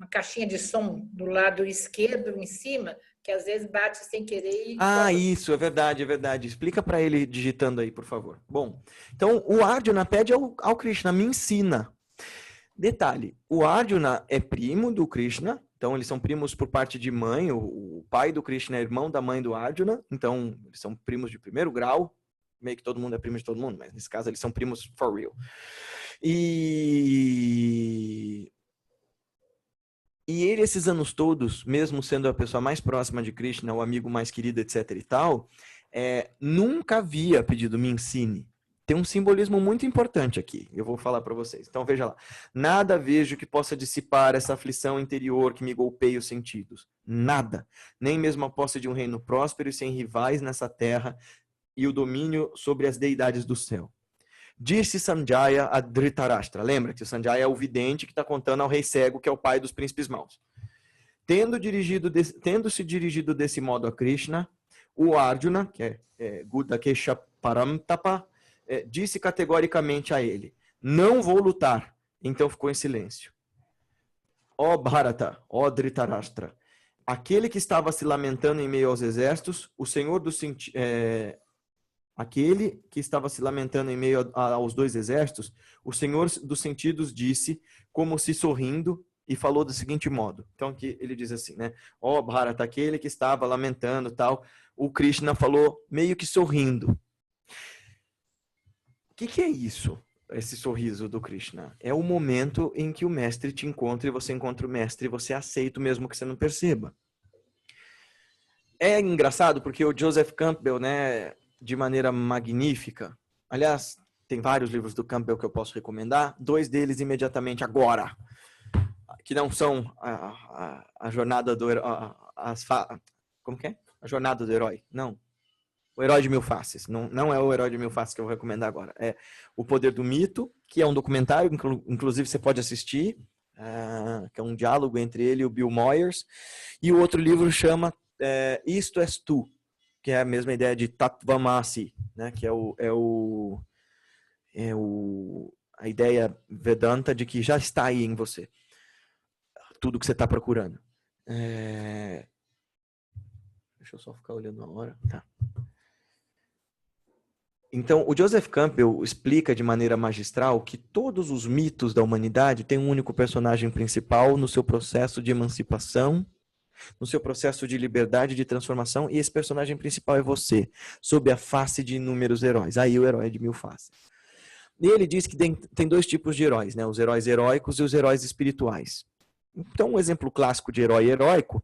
caixinha de som do lado esquerdo em cima, que às vezes bate sem querer e... Isso, é verdade. Explica para ele digitando aí, por favor. Bom, então o Arjuna pede ao Krishna, me ensina. Detalhe, o Arjuna é primo do Krishna, então eles são primos por parte de mãe, o pai do Krishna é irmão da mãe do Arjuna, então eles são primos de primeiro grau, meio que todo mundo é primo de todo mundo, mas nesse caso eles são primos for real. E ele, esses anos todos, mesmo sendo a pessoa mais próxima de Krishna, o amigo mais querido, etc e tal, nunca havia pedido me ensine. Tem um simbolismo muito importante aqui, eu vou falar para vocês. Então veja lá, nada vejo que possa dissipar essa aflição interior que me golpeia os sentidos. Nada, nem mesmo a posse de um reino próspero e sem rivais nessa terra e o domínio sobre as deidades do céu. Disse Sanjaya a Dhritarashtra. Lembra que o Sanjaya é o vidente que está contando ao rei cego, que é o pai dos príncipes maus. Tendo-se dirigido desse modo a Krishna, o Arjuna, que é Gudakesha Paramtapa, disse categoricamente a ele: não vou lutar. Então ficou em silêncio. Ó Bharata, ó Dhritarashtra, aquele que estava se lamentando em meio aos exércitos, o Senhor dos aquele que estava se lamentando em meio aos dois exércitos, o Senhor dos sentidos disse, como se sorrindo, e falou do seguinte modo. Então aqui ele diz assim, né? Ó Bharata, aquele que estava lamentando, tal. O Krishna falou meio que sorrindo. O que é isso? Esse sorriso do Krishna? É o momento em que o mestre te encontra e você encontra o mestre e você aceita mesmo que você não perceba. É engraçado porque o Joseph Campbell, né, de maneira magnífica, aliás, tem vários livros do Campbell que eu posso recomendar, 2 deles imediatamente agora, que não são a jornada do herói, como que é? A jornada do herói, não. O Herói de Mil Faces. Não é o Herói de Mil Faces que eu vou recomendar agora. É O Poder do Mito, que é um documentário, inclusive você pode assistir, que é um diálogo entre ele e o Bill Moyers. E o outro livro chama Isto És Tu, que é a mesma ideia de Tattvamasi, né? Que a ideia Vedanta de que já está aí em você. Tudo que você está procurando. Deixa eu só ficar olhando a hora. Tá. Então, o Joseph Campbell explica de maneira magistral que todos os mitos da humanidade têm um único personagem principal no seu processo de emancipação, no seu processo de liberdade, de transformação, e esse personagem principal é você, sob a face de inúmeros heróis. Aí o herói de mil faces. E ele diz que tem 2 tipos de heróis, né? Os heróis heróicos e os heróis espirituais. Então, um exemplo clássico de herói heróico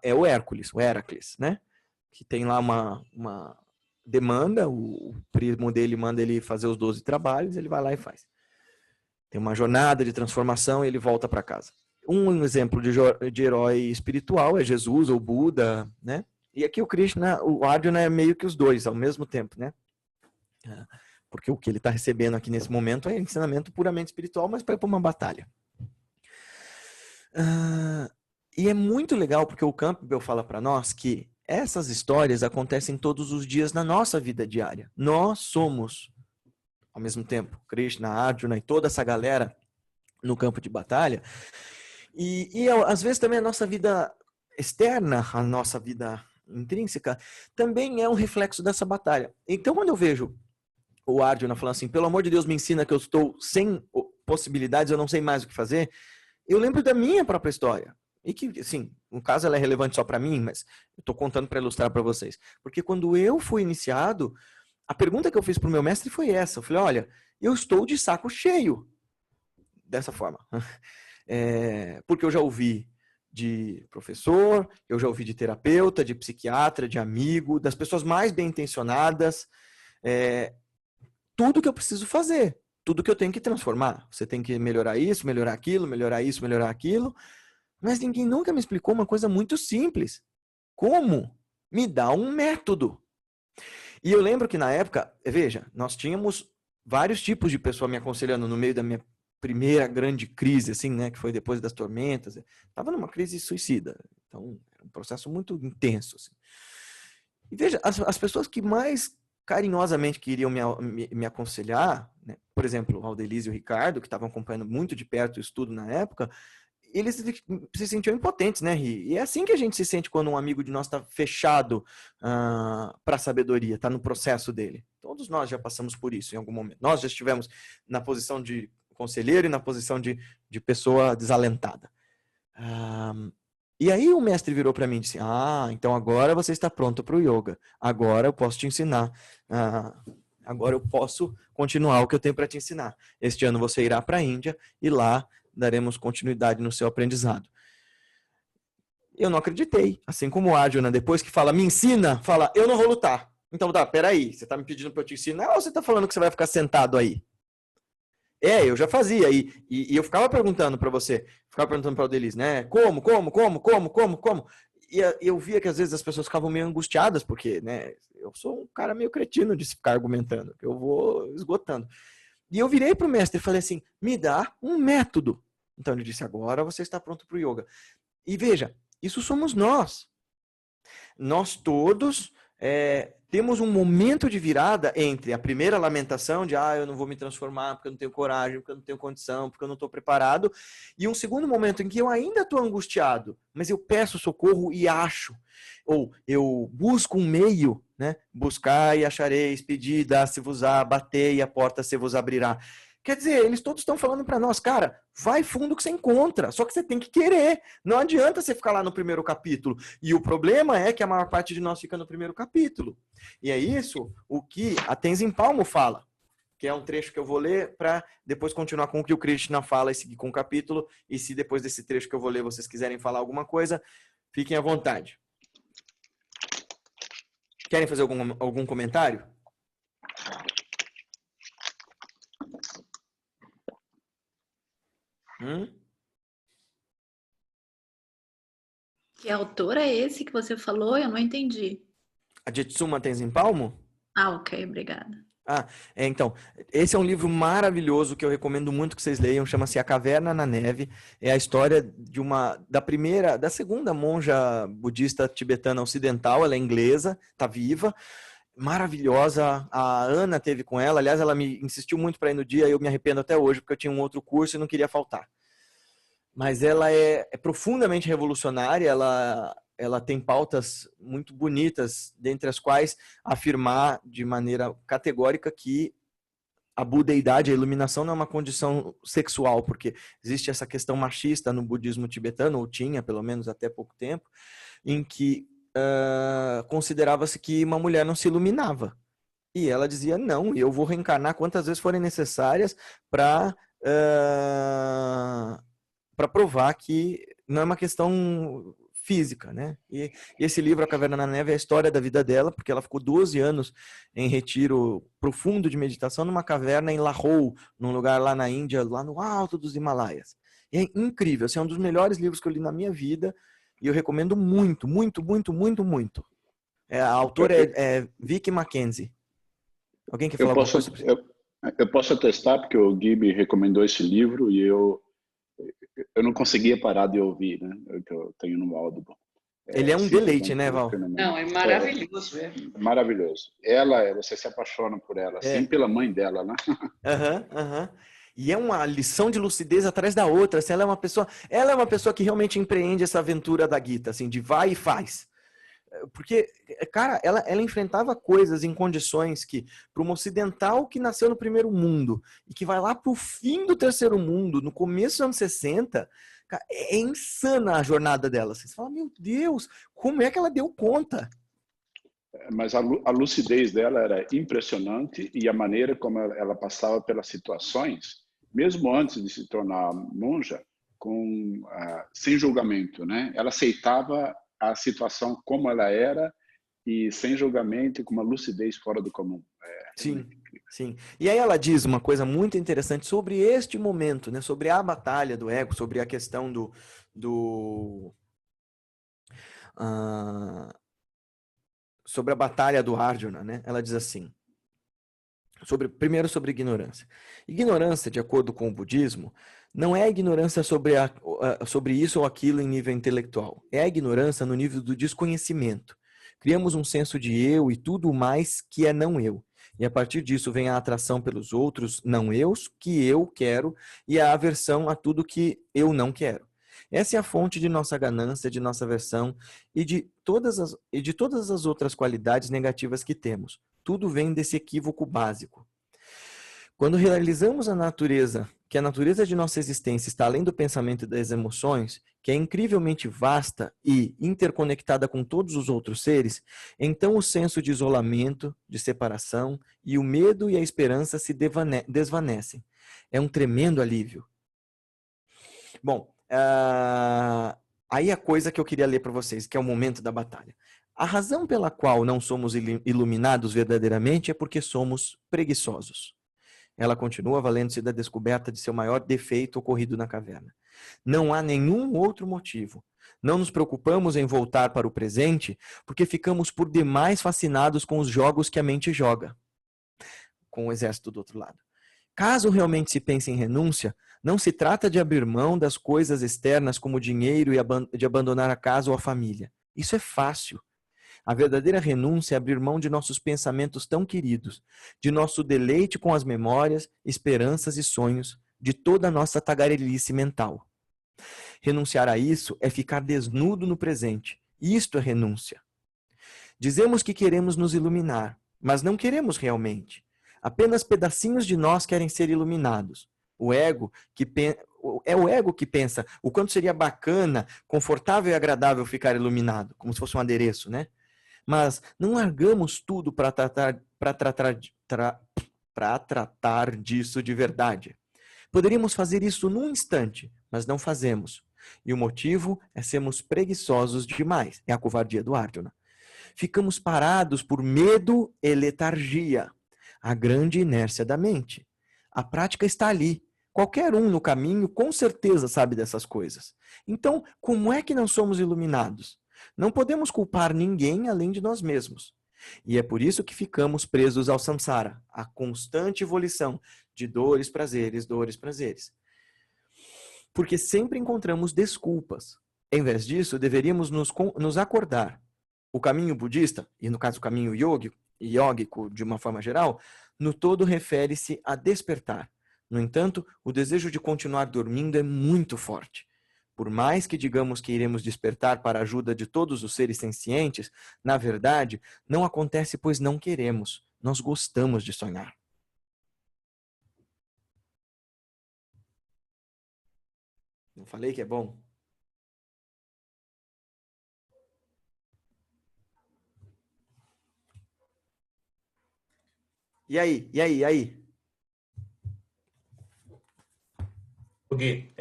é o Hércules, o Heracles, né? Que tem lá uma demanda, o primo dele manda ele fazer os 12 trabalhos, ele vai lá e faz. Tem uma jornada de transformação e ele volta para casa. Um exemplo de herói espiritual é Jesus ou Buda, né? E aqui o Krishna, o Arjuna é meio que os 2 ao mesmo tempo, né? Porque o que ele está recebendo aqui nesse momento é ensinamento puramente espiritual, mas para ir para uma batalha. E é muito legal porque o Campbell fala para nós que essas histórias acontecem todos os dias na nossa vida diária. Nós somos, ao mesmo tempo, Krishna, Arjuna e toda essa galera no campo de batalha. E às vezes também a nossa vida externa, a nossa vida intrínseca, também é um reflexo dessa batalha. Então, quando eu vejo o Arjuna falando assim, pelo amor de Deus, me ensina que eu estou sem possibilidades, eu não sei mais o que fazer, eu lembro da minha própria história. E que, assim, no caso ela é relevante só para mim, mas eu estou contando para ilustrar para vocês. Porque quando eu fui iniciado, a pergunta que eu fiz para o meu mestre foi essa. Eu falei, olha, eu estou de saco cheio. Dessa forma. Porque eu já ouvi de professor, eu já ouvi de terapeuta, de psiquiatra, de amigo, das pessoas mais bem intencionadas. Tudo que eu preciso fazer. Tudo que eu tenho que transformar. Você tem que melhorar isso, melhorar aquilo, melhorar isso, melhorar aquilo. Mas ninguém nunca me explicou uma coisa muito simples. Como me dar um método? E eu lembro que na época, veja, nós tínhamos vários tipos de pessoa me aconselhando no meio da minha primeira grande crise, assim, né, que foi depois das tormentas. Estava numa crise suicida. Então, era um processo muito intenso. Assim. E veja, as pessoas que mais carinhosamente queriam me aconselhar, né, por exemplo, o Aldelise e o Ricardo, que estavam acompanhando muito de perto o estudo na época, eles se sentiam impotentes, né, Ri? E é assim que a gente se sente quando um amigo de nós está fechado para a sabedoria, está no processo dele. Todos nós já passamos por isso em algum momento. Nós já estivemos na posição de conselheiro e na posição de pessoa desalentada. E aí o mestre virou para mim e disse, então agora você está pronto para o yoga. Agora eu posso te ensinar. Agora eu posso continuar o que eu tenho para te ensinar. Este ano você irá para a Índia e lá daremos continuidade no seu aprendizado. Eu não acreditei. Assim como o Arjuna, depois que fala, me ensina, fala, eu não vou lutar. Então, peraí, você está me pedindo para eu te ensinar ou você está falando que você vai ficar sentado aí? Eu já fazia. E eu ficava perguntando para você, ficava perguntando para o Delis, né? Como? eu via que às vezes as pessoas ficavam meio angustiadas, porque, né, eu sou um cara meio cretino de ficar argumentando, eu vou esgotando. E eu virei para o mestre e falei assim, me dá um método. Então ele disse, agora você está pronto para o yoga. E veja, isso somos nós. Nós todos temos um momento de virada entre a primeira lamentação de eu não vou me transformar porque eu não tenho coragem, porque eu não tenho condição, porque eu não estou preparado, e um segundo momento em que eu ainda estou angustiado, mas eu peço socorro e acho, ou eu busco um meio, né? Buscar e achareis, pedir, dá-se-vos-á, batei e a porta se vos abrirá. Quer dizer, eles todos estão falando para nós, cara, vai fundo que você encontra, só que você tem que querer. Não adianta você ficar lá no primeiro capítulo. E o problema é que a maior parte de nós fica no primeiro capítulo. E é isso o que a Tenzin Palmo fala, que é um trecho que eu vou ler para depois continuar com o que o Krishna fala e seguir com o capítulo. E se depois desse trecho que eu vou ler vocês quiserem falar alguma coisa, fiquem à vontade. Querem fazer algum comentário? Que autor é esse que você falou? Eu não entendi. A Jetsuma Tenzin Palmo? Ok, obrigada. Então, esse é um livro maravilhoso que eu recomendo muito que vocês leiam, chama-se A Caverna na Neve. É a história da segunda monja budista tibetana ocidental, ela é inglesa, está viva, maravilhosa. A Ana teve com ela, aliás, ela me insistiu muito para ir no dia, e eu me arrependo até hoje, porque eu tinha um outro curso e não queria faltar. Mas ela é profundamente revolucionária, ela tem pautas muito bonitas, dentre as quais afirmar de maneira categórica que a budeidade, a iluminação não é uma condição sexual, porque existe essa questão machista no budismo tibetano, ou tinha, pelo menos até pouco tempo, em que considerava-se que uma mulher não se iluminava. E ela dizia, não, eu vou reencarnar quantas vezes forem necessárias para provar que não é uma questão física, né? E esse livro, A Caverna na Neve, é a história da vida dela, porque ela ficou 12 anos em retiro profundo de meditação numa caverna em Lahore, num lugar lá na Índia, lá no alto dos Himalaias. E é incrível, assim, é um dos melhores livros que eu li na minha vida e eu recomendo muito, muito, muito, muito, muito. A autora é Vicky Mackenzie. Alguém quer falar alguma coisa? Eu posso atestar, porque o Gui me recomendou esse livro e eu não conseguia parar de ouvir, né? Eu tenho no Audible. Ele é um deleite, né, Val? Não, é maravilhoso. Maravilhoso. Você se apaixona por ela, assim, pela mãe dela, né? E é uma lição de lucidez atrás da outra. Assim, ela é uma pessoa que realmente empreende essa aventura da Gita, assim, de vai e faz. Porque, cara, ela enfrentava coisas em condições que, para uma ocidental que nasceu no primeiro mundo e que vai lá para o fim do terceiro mundo, no começo dos anos 60, cara, é insana a jornada dela. Você fala, meu Deus, como é que ela deu conta? Mas a lucidez dela era impressionante e a maneira como ela passava pelas situações, mesmo antes de se tornar monja, sem julgamento, né? Ela aceitava a situação como ela era e sem julgamento e com uma lucidez fora do comum. Sim, sim. E aí ela diz uma coisa muito interessante sobre este momento, né? Sobre a batalha do ego, sobre a questão sobre a batalha do Arjuna, né? Ela diz assim, primeiro sobre ignorância. Ignorância, de acordo com o budismo, não é a ignorância sobre isso ou aquilo em nível intelectual. É a ignorância no nível do desconhecimento. Criamos um senso de eu e tudo mais que é não eu. E a partir disso vem a atração pelos outros não eus que eu quero e a aversão a tudo que eu não quero. Essa é a fonte de nossa ganância, de nossa aversão e de todas as outras qualidades negativas que temos. Tudo vem desse equívoco básico. Quando realizamos que a natureza de nossa existência está além do pensamento e das emoções, que é incrivelmente vasta e interconectada com todos os outros seres, então o senso de isolamento, de separação e o medo e a esperança se desvanecem. É um tremendo alívio. Bom, aí a coisa que eu queria ler para vocês, que é o momento da batalha. A razão pela qual não somos iluminados verdadeiramente é porque somos preguiçosos. Ela continua valendo-se da descoberta de seu maior defeito ocorrido na caverna. Não há nenhum outro motivo. Não nos preocupamos em voltar para o presente porque ficamos por demais fascinados com os jogos que a mente joga, com o exército do outro lado. Caso realmente se pense em renúncia, não se trata de abrir mão das coisas externas como dinheiro e de abandonar a casa ou a família. Isso é fácil. A verdadeira renúncia é abrir mão de nossos pensamentos tão queridos, de nosso deleite com as memórias, esperanças e sonhos, de toda a nossa tagarelice mental. Renunciar a isso é ficar desnudo no presente. Isto é renúncia. Dizemos que queremos nos iluminar, mas não queremos realmente. Apenas pedacinhos de nós querem ser iluminados. É o ego que pensa o quanto seria bacana, confortável e agradável ficar iluminado, como se fosse um adereço, né? Mas não largamos tudo para tratar disso de verdade. Poderíamos fazer isso num instante, mas não fazemos. E o motivo é sermos preguiçosos demais. É a covardia do Arjuna. Ficamos parados por medo e letargia, a grande inércia da mente. A prática está ali. Qualquer um no caminho com certeza sabe dessas coisas. Então, como é que não somos iluminados? Não podemos culpar ninguém além de nós mesmos. E é por isso que ficamos presos ao samsara, a constante evolução de dores, prazeres, dores, prazeres. Porque sempre encontramos desculpas. Em vez disso, deveríamos nos acordar. O caminho budista, e no caso o caminho yógico de uma forma geral, no todo refere-se a despertar. No entanto, o desejo de continuar dormindo é muito forte. Por mais que digamos que iremos despertar para a ajuda de todos os seres sencientes, na verdade, não acontece pois não queremos. Nós gostamos de sonhar. Não falei que é bom? E aí? Gui,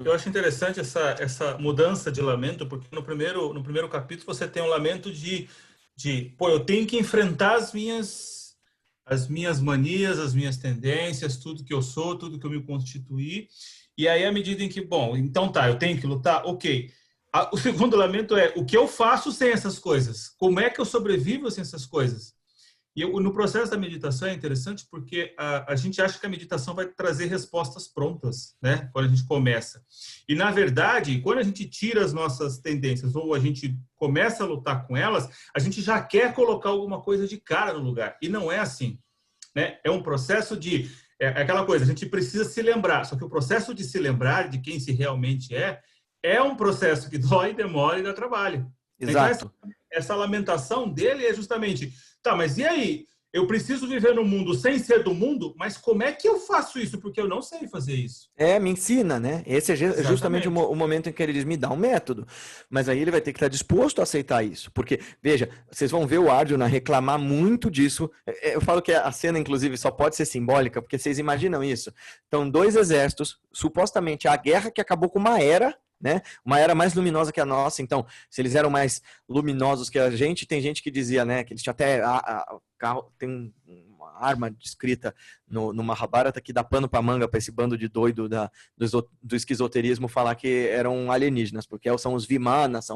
eu acho interessante essa mudança de lamento, porque no primeiro capítulo você tem um lamento pô, eu tenho que enfrentar as minhas manias, as minhas tendências, tudo que eu sou, tudo que eu me constituí. E aí, à medida em que, bom, então tá, eu tenho que lutar, ok. O segundo lamento é o que eu faço sem essas coisas? Como é que eu sobrevivo sem essas coisas? E no processo da meditação é interessante porque a gente acha que a meditação vai trazer respostas prontas, né? Quando a gente começa. E, na verdade, quando a gente tira as nossas tendências ou a gente começa a lutar com elas, a gente já quer colocar alguma coisa de cara no lugar. E não é assim, né? É um processo é aquela coisa, a gente precisa se lembrar. Só que o processo de se lembrar de quem se realmente é um processo que dói, demora e dá trabalho. Exato. Então, essa lamentação dele é justamente... Tá, mas e aí? Eu preciso viver no mundo sem ser do mundo, mas como é que eu faço isso? Porque eu não sei fazer isso. Me ensina, né? Esse é justamente o momento em que ele diz, me dá um método. Mas aí ele vai ter que estar disposto a aceitar isso. Porque, veja, vocês vão ver o Arjuna reclamar muito disso. Eu falo que a cena, inclusive, só pode ser simbólica, porque vocês imaginam isso. Então, 2 exércitos, supostamente a guerra que acabou com uma era, né? Uma era mais luminosa que a nossa. Então, se eles eram mais luminosos que a gente, tem gente que dizia, né, que eles tinham até tem uma arma descrita no Mahabharata que dá pano para manga para esse bando de doido do esquizoterismo falar que eram alienígenas, porque são os Vimanas,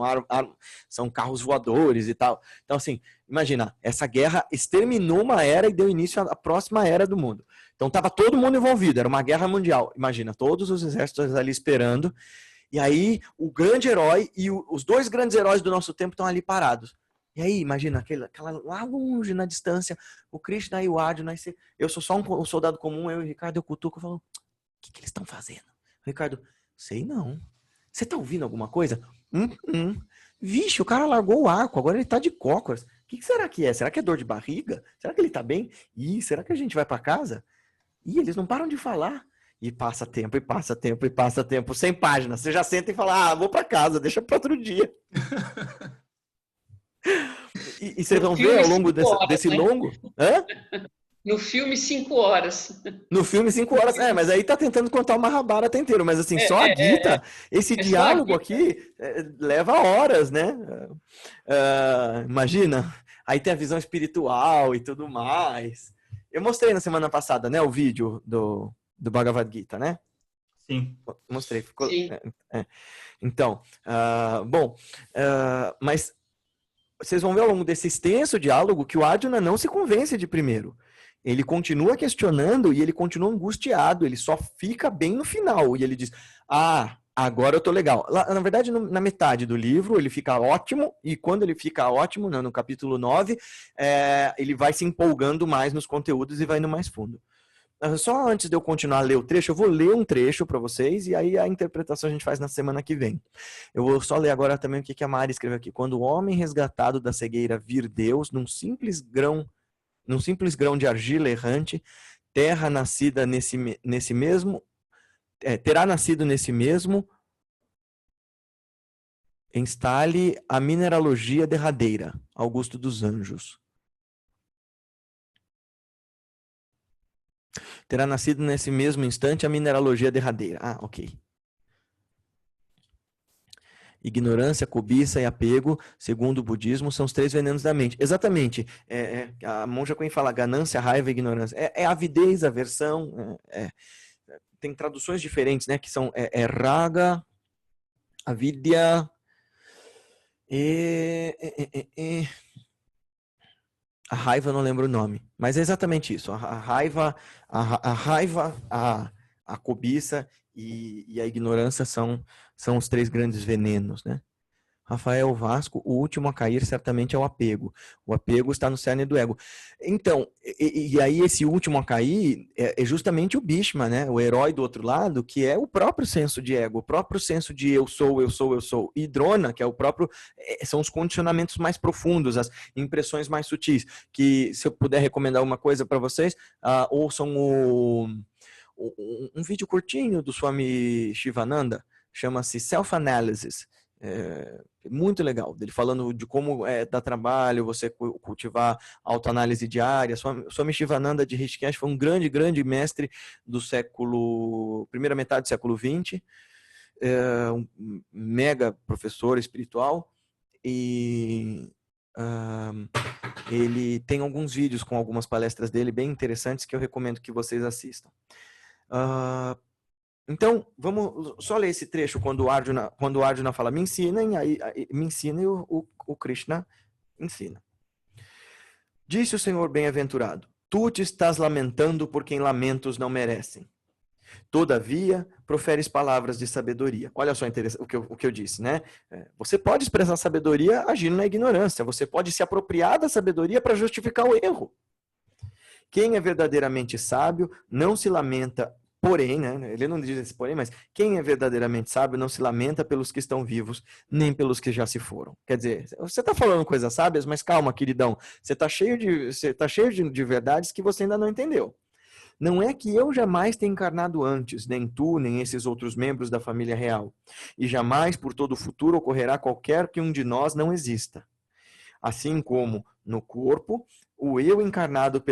são carros voadores e tal. Então, assim, imagina, essa guerra exterminou uma era e deu início à próxima era do mundo. Então, estava todo mundo envolvido, era uma guerra mundial. Imagina, todos os exércitos ali esperando. E aí, o grande herói e os 2 grandes heróis do nosso tempo estão ali parados. E aí, imagina, aquela lá longe na distância, o Krishna e o Arjuna. Eu sou só um soldado comum, eu e o Ricardo, eu cutuco, eu falo, o que eles estão fazendo? O Ricardo, sei não. Você tá ouvindo alguma coisa? Vixe, o cara largou o arco, agora ele tá de cócoras. O que será que é? Será que é dor de barriga? Será que ele tá bem? Será que a gente vai para casa? Eles não param de falar. E passa tempo, e passa tempo, e passa tempo, 100 páginas. Você já senta e fala, vou para casa, deixa para outro dia. E vocês vão ver ao longo desse longo... Hã? No filme, 5 horas. No filme, 5 horas. Mas aí tá tentando contar o Mahabharata inteiro. Mas assim, só a Gita, esse diálogo aqui leva horas, né? Imagina. Aí tem a visão espiritual e tudo mais. Eu mostrei na semana passada, né, o vídeo do Bhagavad Gita, né? Sim. Mostrei. Ficou... Sim. Então, mas vocês vão ver ao longo desse extenso diálogo que o Arjuna não se convence de primeiro. Ele continua questionando e ele continua angustiado, ele só fica bem no final. E ele diz, agora eu tô legal. Na verdade, na metade do livro, ele fica ótimo, e quando ele fica ótimo, no capítulo 9, ele vai se empolgando mais nos conteúdos e vai indo mais fundo. Só antes de eu continuar a ler o trecho, eu vou ler um trecho para vocês, e aí a interpretação a gente faz na semana que vem. Eu vou só ler agora também o que a Mari escreveu aqui. Quando o homem resgatado da cegueira vir Deus, num simples grão de argila errante, terá nascido nesse mesmo, instale a mineralogia derradeira, Augusto dos Anjos. Terá nascido nesse mesmo instante a mineralogia derradeira. Ok. Ignorância, cobiça e apego, segundo o budismo, são os 3 venenos da mente. Exatamente. A monja Coen fala ganância, raiva e ignorância. Avidez, aversão. Tem traduções diferentes, né? Que são raga, avidya a raiva eu não lembro o nome. Mas é exatamente isso. A raiva, a cobiça e a ignorância são os 3 grandes venenos, né? Rafael Vasco, o último a cair certamente é o apego. O apego está no cerne do ego. Então, e aí esse último a cair é justamente o Bhishma, né? O herói do outro lado, que é o próprio senso de ego, o próprio senso de eu sou. E Drona, que é o próprio, são os condicionamentos mais profundos, as impressões mais sutis, que se eu puder recomendar uma coisa para vocês, ouçam um vídeo curtinho do Swami Shivananda, chama-se Self-Analysis. Muito legal, dele falando de como dá trabalho você cultivar autoanálise diária. Swami Shivananda de Rishikesh foi um grande mestre do primeira metade do século XX, um mega professor espiritual, e ele tem alguns vídeos com algumas palestras dele bem interessantes que eu recomendo que vocês assistam. Então, vamos só ler esse trecho quando o Arjuna fala, me ensinem, aí me ensina e o Krishna ensina. Disse o Senhor bem-aventurado, tu te estás lamentando por quem lamentos não merecem. Todavia, proferes palavras de sabedoria. Olha só o que eu disse, né? Você pode expressar sabedoria agindo na ignorância, você pode se apropriar da sabedoria para justificar o erro. Quem é verdadeiramente sábio não se lamenta. Porém, né, ele não diz esse porém, mas quem é verdadeiramente sábio não se lamenta pelos que estão vivos, nem pelos que já se foram. Quer dizer, você está falando coisas sábias, mas calma, queridão, você está cheio de verdades que você ainda não entendeu. Não é que eu jamais tenha encarnado antes, nem tu, nem esses outros membros da família real, e jamais por todo o futuro ocorrerá qualquer que um de nós não exista. Assim como no corpo, o eu encarnado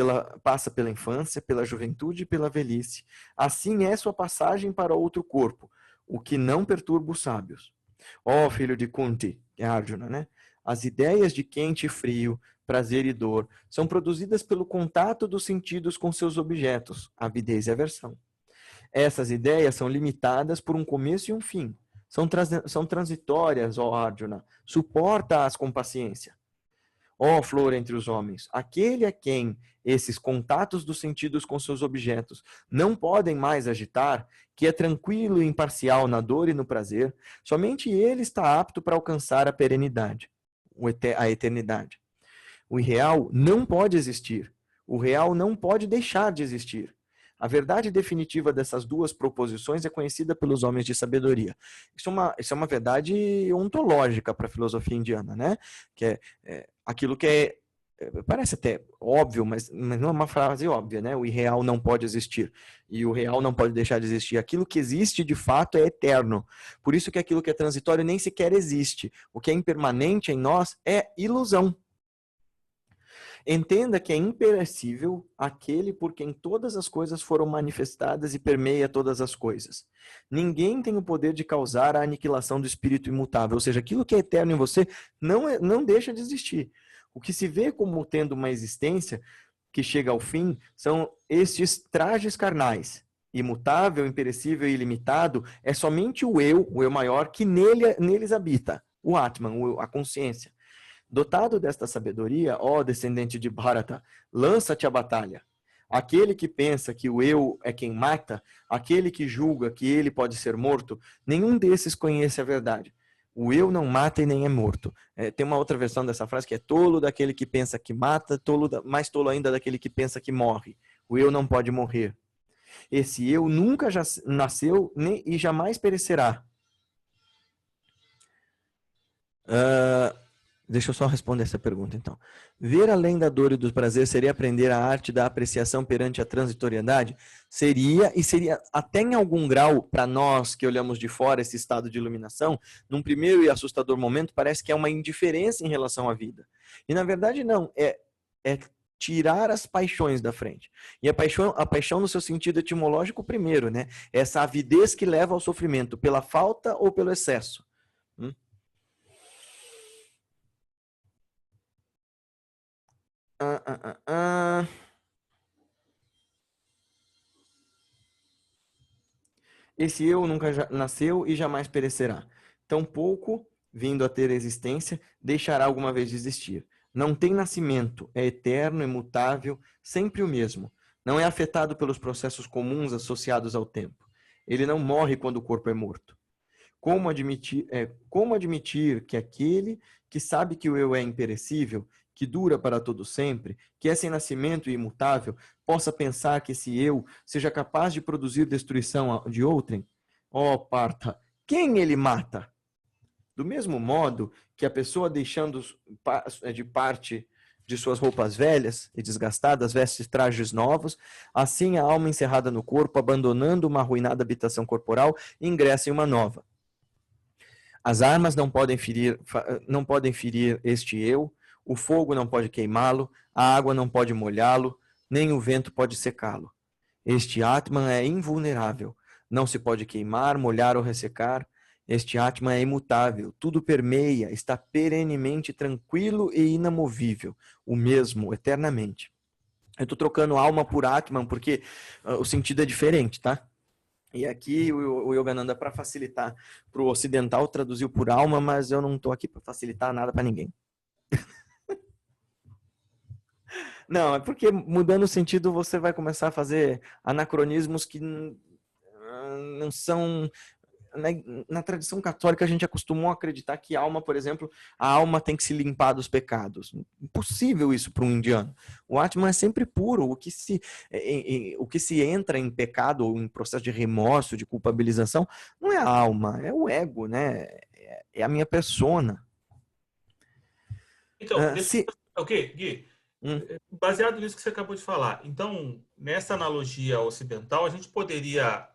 passa pela infância, pela juventude e pela velhice. Assim é sua passagem para outro corpo, o que não perturba os sábios. Ó filho de Kunti, é Arjuna, né? As ideias de quente e frio, prazer e dor, são produzidas pelo contato dos sentidos com seus objetos, avidez e aversão. Essas ideias são limitadas por um começo e um fim. São transitórias, ó Arjuna. Suporta-as com paciência. Ó flor entre os homens, aquele a quem esses contatos dos sentidos com seus objetos não podem mais agitar, que é tranquilo e imparcial na dor e no prazer, somente ele está apto para alcançar a perenidade, a eternidade. O irreal não pode existir, o real não pode deixar de existir. A verdade definitiva dessas duas proposições é conhecida pelos homens de sabedoria. Isso é uma verdade ontológica para a filosofia indiana, né? Que é aquilo que parece até óbvio, mas não é uma frase óbvia, né? O irreal não pode existir e o real não pode deixar de existir. Aquilo que existe de fato é eterno. Por isso que aquilo que é transitório nem sequer existe. O que é impermanente em nós é ilusão. Entenda que é imperecível aquele por quem todas as coisas foram manifestadas e permeia todas as coisas. Ninguém tem o poder de causar a aniquilação do espírito imutável, ou seja, aquilo que é eterno em você não deixa de existir. O que se vê como tendo uma existência que chega ao fim são estes trajes carnais. imutável, imperecível e ilimitado, é somente o eu maior, que neles habita, o Atman, a consciência. Dotado desta sabedoria, ó descendente de Bharata, lança-te à batalha. Aquele que pensa que o eu é quem mata, aquele que julga que ele pode ser morto, nenhum desses conhece a verdade. O eu não mata e nem é morto. Tem uma outra versão dessa frase que é tolo daquele que pensa que mata, mais tolo ainda daquele que pensa que morre. O eu não pode morrer. Esse eu nunca já nasceu e jamais perecerá. Deixa eu só responder essa pergunta, então. Ver além da dor e do prazer seria aprender a arte da apreciação perante a transitoriedade? Seria, e seria até em algum grau, para nós que olhamos de fora esse estado de iluminação, num primeiro e assustador momento, parece que é uma indiferença em relação à vida. E na verdade não, é tirar as paixões da frente. E a paixão no seu sentido etimológico primeiro, né? Essa avidez que leva ao sofrimento, pela falta ou pelo excesso. Esse eu nunca nasceu e jamais perecerá. Tampouco, vindo a ter existência, deixará alguma vez de existir. Não tem nascimento, é eterno, imutável, sempre o mesmo. Não é afetado pelos processos comuns associados ao tempo. Ele não morre quando o corpo é morto. Como admitir que aquele que sabe que o eu é imperecível, que dura para todo sempre, que é sem nascimento e imutável, possa pensar que esse eu seja capaz de produzir destruição de outrem? Ó, Partha, quem ele mata? Do mesmo modo que a pessoa deixando de parte de suas roupas velhas e desgastadas, veste trajes novos, assim a alma encerrada no corpo, abandonando uma arruinada habitação corporal, ingressa em uma nova. As armas não podem ferir este eu, o fogo não pode queimá-lo, a água não pode molhá-lo, nem o vento pode secá-lo. Este Atman é invulnerável, não se pode queimar, molhar ou ressecar. Este Atman é imutável, tudo permeia, está perenemente tranquilo e inamovível, o mesmo, eternamente. Eu estou trocando alma por Atman porque o sentido é diferente, tá? E aqui o Yogananda, para facilitar para o ocidental, traduziu por alma, mas eu não estou aqui para facilitar nada para ninguém. Não, é porque mudando o sentido você vai começar a fazer anacronismos que não são... Na tradição católica a gente acostumou a acreditar que a alma, por exemplo, a alma tem que se limpar dos pecados. Impossível isso para um indiano. O Atman é sempre puro. O que se entra em pecado ou em processo de remorso, de culpabilização, não é a alma, é o ego, né? É a minha persona. Então, ok, Gui, baseado nisso que você acabou de falar, então, nessa analogia ocidental, a gente poderia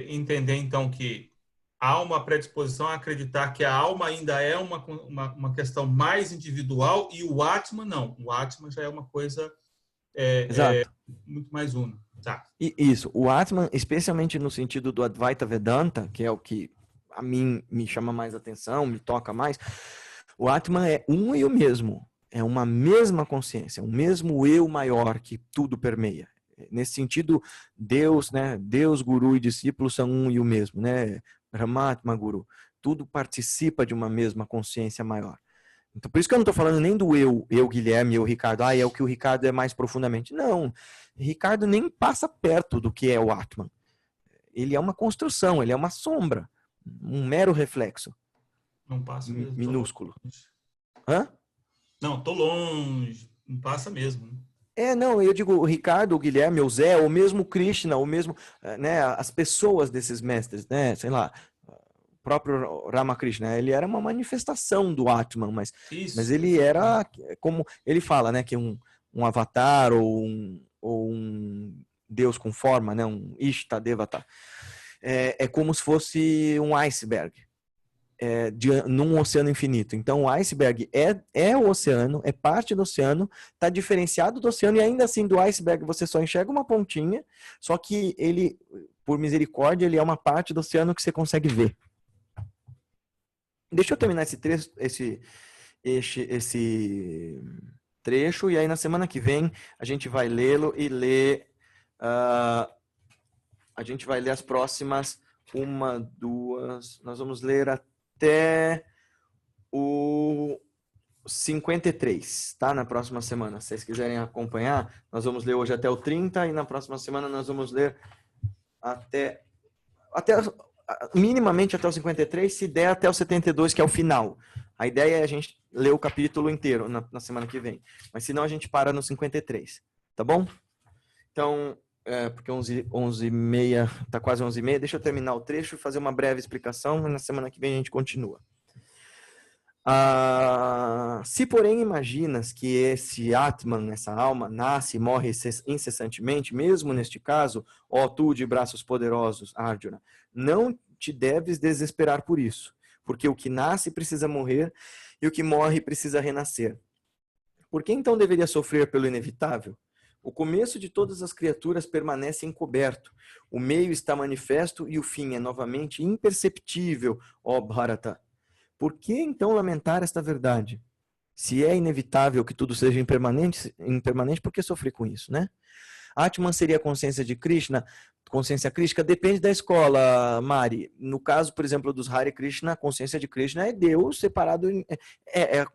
entender, então, que há uma predisposição a acreditar que a alma ainda é uma questão mais individual e o Atman não. O Atman já é uma coisa muito mais una. Tá. Isso. O Atman, especialmente no sentido do Advaita Vedanta, que é o que a mim me chama mais atenção, me toca mais, o Atman é um e o mesmo. É uma mesma consciência, um mesmo eu maior que tudo permeia. Nesse sentido, Deus, né? Deus, Guru e discípulo são um e o mesmo, né? Brahmatma, Guru. Tudo participa de uma mesma consciência maior. Então, por isso que eu não estou falando nem do eu Guilherme, eu Ricardo. É o que o Ricardo é mais profundamente. Não, Ricardo nem passa perto do que é o Atman. Ele é uma construção, ele é uma sombra, um mero reflexo. Não passa mesmo. Minúsculo. Hã? Não, tô longe. Não passa mesmo. Não, eu digo o Ricardo, o Guilherme, o Zé, ou mesmo o Krishna, ou mesmo, né, as pessoas desses mestres, né, sei lá, o próprio Ramakrishna, ele era uma manifestação do Atman, mas ele era, como ele fala, né, que um avatar ou um Deus com forma, né, um Ishtadevata, é como se fosse um iceberg. Num oceano infinito. Então, o iceberg é o oceano, é parte do oceano, está diferenciado do oceano, e ainda assim, do iceberg você só enxerga uma pontinha, só que ele, por misericórdia, ele é uma parte do oceano que você consegue ver. Deixa eu terminar esse trecho, e aí na semana que vem a gente vai lê-lo e ler A gente vai ler as próximas 1, 2... Nós vamos ler até o 53, tá? Na próxima semana. Se vocês quiserem acompanhar, nós vamos ler hoje até o 30 e na próxima semana nós vamos ler até minimamente até o 53, se der até o 72, que é o final. A ideia é a gente ler o capítulo inteiro na semana que vem. Mas senão a gente para no 53, tá bom? Então, porque 11h30, tá quase 11h30, deixa eu terminar o trecho e fazer uma breve explicação, e na semana que vem a gente continua. Se, porém, imaginas que esse Atman, essa alma, nasce e morre incessantemente, mesmo neste caso, ó tu de braços poderosos, Arjuna, não te deves desesperar por isso, porque o que nasce precisa morrer e o que morre precisa renascer. Por que então deveria sofrer pelo inevitável? O começo de todas as criaturas permanece encoberto, o meio está manifesto e o fim é novamente imperceptível, ó Bharata. Por que então lamentar esta verdade? Se é inevitável que tudo seja impermanente, por que sofrer com isso, né? Atman seria a consciência de Krishna. Consciência Krishna depende da escola, Mari. No caso, por exemplo, dos Hare Krishna, a consciência de Krishna é Deus separado,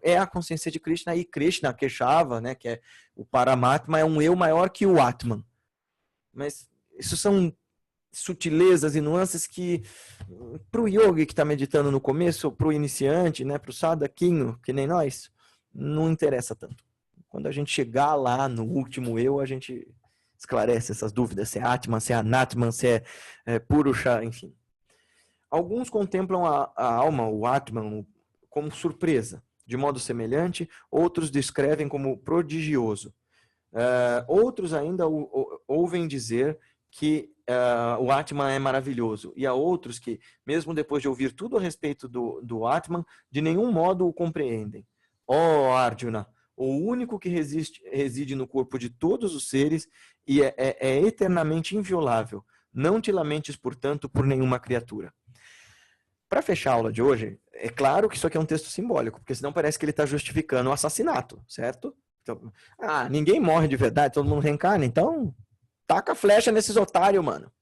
é a consciência de Krishna, e Krishna, Keshava, né, que é o Paramatma, é um eu maior que o Atman. Mas isso são sutilezas e nuances que, para o yogi que está meditando no começo, para o iniciante, né, para o sadaquinho, que nem nós, não interessa tanto. Quando a gente chegar lá no último eu, a gente esclarece essas dúvidas, se é Atman, se é Anatman, se é Purusha, enfim. Alguns contemplam a alma, o Atman, como surpresa, de modo semelhante, outros descrevem como prodigioso. Outros ainda ouvem dizer que o Atman é maravilhoso, e há outros que, mesmo depois de ouvir tudo a respeito do Atman, de nenhum modo o compreendem. Ó Arjuna, o único que reside no corpo de todos os seres e é eternamente inviolável. Não te lamentes, portanto, por nenhuma criatura. Para fechar a aula de hoje, é claro que isso aqui é um texto simbólico, porque senão parece que ele está justificando o assassinato, certo? Então, ninguém morre de verdade, todo mundo reencarna, então taca a flecha nesses otários, mano.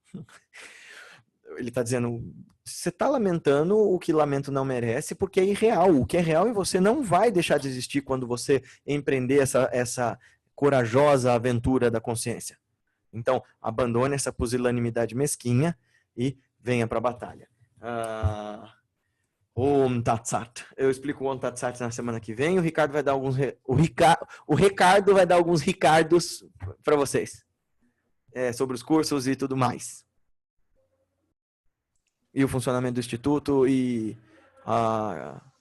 Ele está dizendo, você está lamentando o que lamento não merece, porque é irreal. O que é real em você não vai deixar de existir quando você empreender essa corajosa aventura da consciência. Então, abandone essa pusilanimidade mesquinha e venha para a batalha. Om Tat Sat. Eu explico o Om Tat Sat na semana que vem. O Ricardo vai dar alguns Ricardos para vocês. Sobre os cursos e tudo mais. E o funcionamento do Instituto e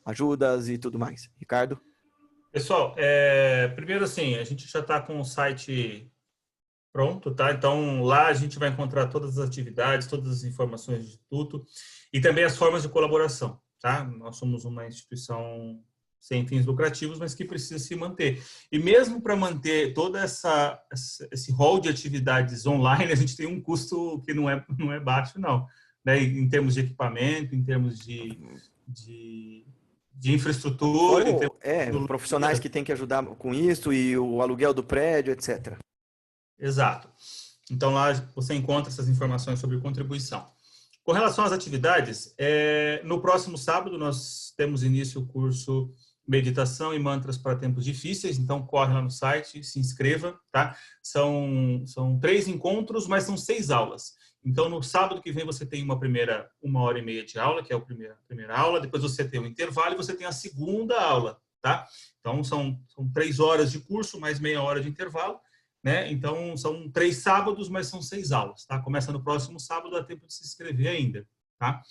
ajudas e tudo mais. Ricardo? Pessoal, primeiro assim, a gente já está com o site pronto, tá? Então, lá a gente vai encontrar todas as atividades, todas as informações do Instituto e também as formas de colaboração, tá? Nós somos uma instituição sem fins lucrativos, mas que precisa se manter. E mesmo para manter todo esse rol de atividades online, a gente tem um custo que não é baixo, não. Né? Em termos de equipamento, em termos de infraestrutura. Profissionais que têm que ajudar com isso e o aluguel do prédio, etc. Exato. Então, lá você encontra essas informações sobre contribuição. Com relação às atividades, no próximo sábado nós temos início o curso Meditação e Mantras para Tempos Difíceis, então corre lá no site, se inscreva, tá? São 3 encontros, mas são 6 aulas. Então, no sábado que vem você tem uma 1h30 de aula, que é a primeira aula, depois você tem um intervalo e você tem a segunda aula, tá? Então, são 3 horas de curso, mais meia hora de intervalo, né? Então, são 3 sábados, mas são 6 aulas, tá? Começa no próximo sábado, dá tempo de se inscrever ainda, tá?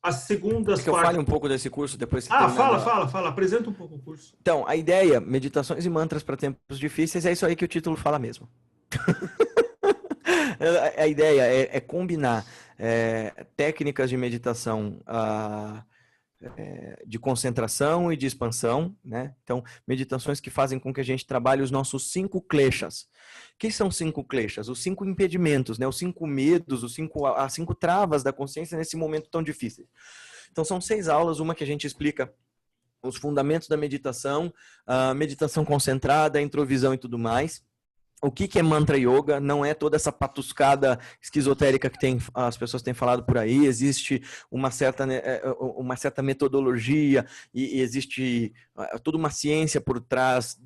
As segundas... Eu fale um pouco desse curso depois que fala, apresenta um pouco o curso. Então, a ideia, Meditações e Mantras para Tempos Difíceis, é isso aí que o título fala mesmo. A ideia é combinar técnicas de meditação de concentração e de expansão, né? Então, meditações que fazem com que a gente trabalhe os nossos 5 kleshas. O que são 5 kleshas? Os 5 impedimentos, né? Os 5 medos, as 5 travas da consciência nesse momento tão difícil. Então, são 6 aulas, uma que a gente explica os fundamentos da meditação, a meditação concentrada, a introvisão e tudo mais. O que é mantra yoga? Não é toda essa patuscada esquizotérica que as pessoas têm falado por aí. Existe uma certa metodologia e existe toda uma ciência por trás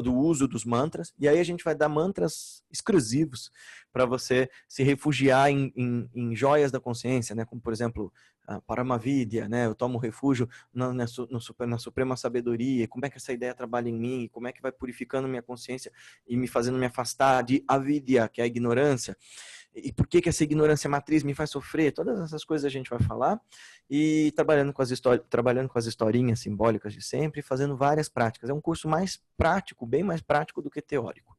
do uso dos mantras. E aí a gente vai dar mantras exclusivos para você se refugiar em joias da consciência, né? Como, por exemplo, Paramavidya, né? Eu tomo refúgio na suprema sabedoria. Como é que essa ideia trabalha em mim? Como é que vai purificando minha consciência e me fazendo me afastar de avidya, que é a ignorância? E por que essa ignorância matriz me faz sofrer? Todas essas coisas a gente vai falar e trabalhando com as historinhas simbólicas de sempre, fazendo várias práticas. É um curso mais prático, bem mais prático do que teórico.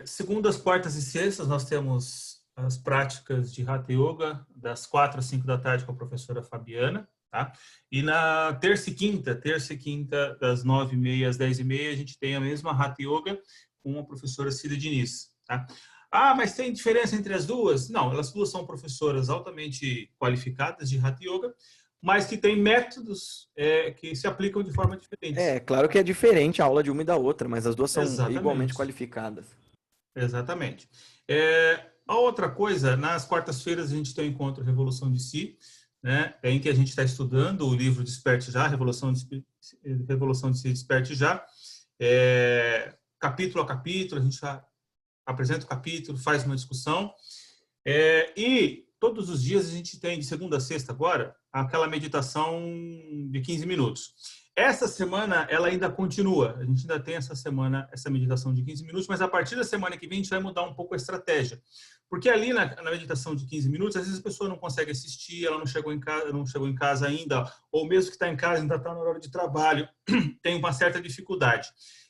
Segundas, quartas e sextas, nós temos as práticas de Hatha Yoga, das 4 às 5 da tarde com a professora Fabiana, tá? E na terça e quinta, das 9h30 às 10h30, a gente tem a mesma Hatha Yoga com a professora Cida Diniz, tá? Ah, mas tem diferença entre as duas? Não, elas duas são professoras altamente qualificadas de Hatha Yoga, mas que têm métodos que se aplicam de forma diferente. Claro que é diferente a aula de uma e da outra, mas as duas são Exatamente. Igualmente qualificadas. Exatamente. A outra coisa, nas quartas-feiras a gente tem o encontro Revolução de Si, né, em que a gente está estudando o livro Desperte Já, Revolução de Si, Desperte Já, capítulo a capítulo, a gente apresenta o capítulo, faz uma discussão, e todos os dias a gente tem, de segunda a sexta agora, aquela meditação de 15 minutos. Essa semana, ela ainda continua. A gente ainda tem essa semana, essa meditação de 15 minutos, mas a partir da semana que vem a gente vai mudar um pouco a estratégia. Porque ali na meditação de 15 minutos, às vezes a pessoa não consegue assistir, ela não chegou em casa ainda, ou mesmo que está em casa, ainda está na hora de trabalho, tem uma certa dificuldade.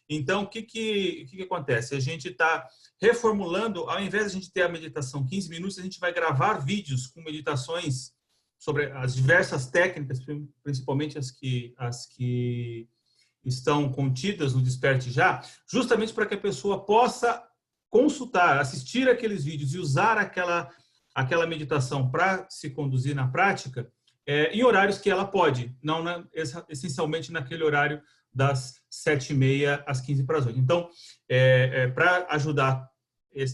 Então, o que acontece? A gente está reformulando, ao invés de a gente ter a meditação 15 minutos, a gente vai gravar vídeos com meditações sobre as diversas técnicas, principalmente as que estão contidas no Desperte Já, justamente para que a pessoa possa consultar, assistir aqueles vídeos e usar aquela meditação para se conduzir na prática em horários que ela pode, não essencialmente naquele horário das 7h30 às 7:45. Então, para ajudar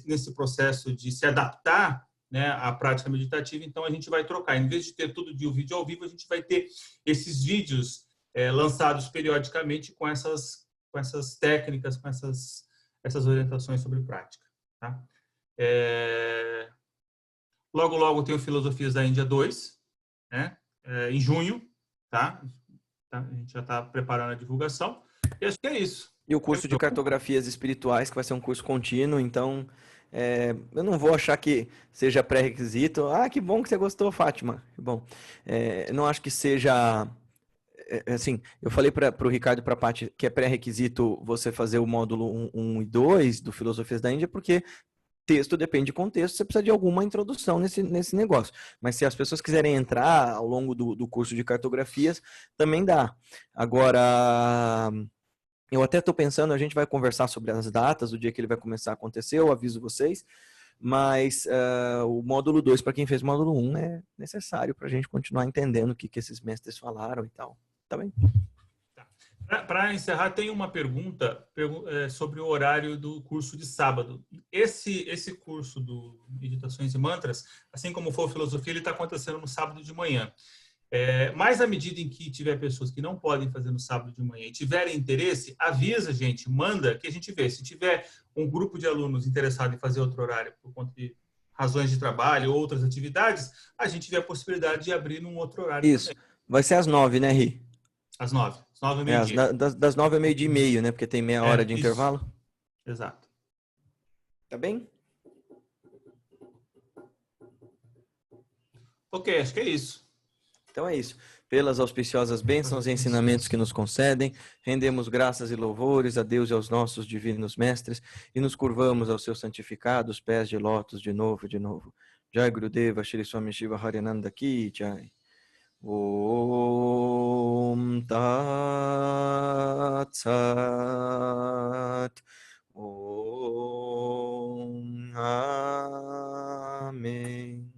nesse processo de se adaptar, né, à prática meditativa, então a gente vai trocar. Em vez de ter todo dia o vídeo ao vivo, a gente vai ter esses vídeos lançados periodicamente com essas técnicas, com essas orientações sobre prática. Tá? Logo, logo tem o Filosofias da Índia 2, né, em junho. Tá? A gente já está preparando a divulgação. E acho que é isso. E o curso de cartografias espirituais, que vai ser um curso contínuo, então eu não vou achar que seja pré-requisito. Ah, que bom que você gostou, Fátima. Que bom. Eu não acho que seja... assim, eu falei para o Ricardo e para a Paty que é pré-requisito você fazer o módulo 1 e 2 do Filosofias da Índia, porque texto depende de contexto, você precisa de alguma introdução nesse negócio. Mas se as pessoas quiserem entrar ao longo do curso de cartografias, também dá. Agora... eu até estou pensando, a gente vai conversar sobre as datas, do dia que ele vai começar a acontecer, eu aviso vocês, mas o módulo 2, para quem fez o módulo 1, é necessário para a gente continuar entendendo o que esses mestres falaram e tal. Tá bem? Para encerrar, tem uma pergunta sobre o horário do curso de sábado. Esse curso do Meditações e Mantras, assim como for Filosofia, ele está acontecendo no sábado de manhã. Mas à medida em que tiver pessoas que não podem fazer no sábado de manhã e tiverem interesse, avisa a gente, manda, que a gente vê. Se tiver um grupo de alunos interessado em fazer outro horário por conta de razões de trabalho ou outras atividades, a gente vê a possibilidade de abrir num outro horário. Isso. Também. Vai ser às 9, né, Ri? Às 9. Às 9 ao meio-dia. Das 9 ao meio-dia e meio, né? Porque tem meia hora de intervalo. Exato. Tá bem? Ok, acho que é isso. Então é isso. Pelas auspiciosas bênçãos e ensinamentos que nos concedem, rendemos graças e louvores a Deus e aos nossos divinos mestres e nos curvamos aos seus santificados pés de lótus de novo e de novo. Jai Gurudeva Shri Swami Shiva Harinanda Ki Jai. Om Tat Sat. Om Amém.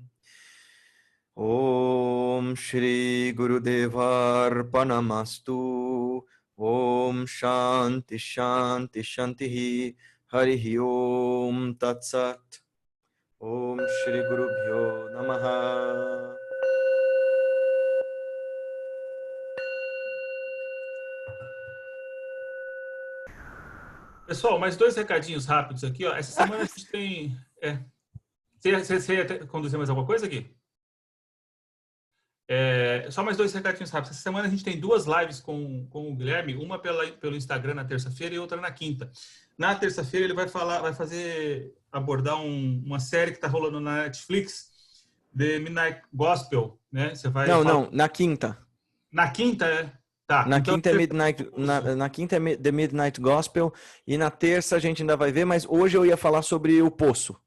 Om Shri Gurudevar Panamastu. Om Shanti Shanti Shanti Harihi Om Tat Sat. Om Shri Guru Bhyo Namaha. Pessoal, mais 2 recadinhos rápidos aqui. Ó. Essa semana a gente tem... Você ia conduzir mais alguma coisa aqui? Só mais 2 recadinhos rápidos. Essa semana a gente tem 2 lives com o Guilherme, uma pelo Instagram na terça-feira e outra na quinta. Na terça-feira ele vai abordar uma série que está rolando na Netflix, The Midnight Gospel, né? Você vai não, na quinta. Na quinta, Tá. Na então quinta na quinta é The Midnight Gospel e na terça a gente ainda vai ver, mas hoje eu ia falar sobre o Poço.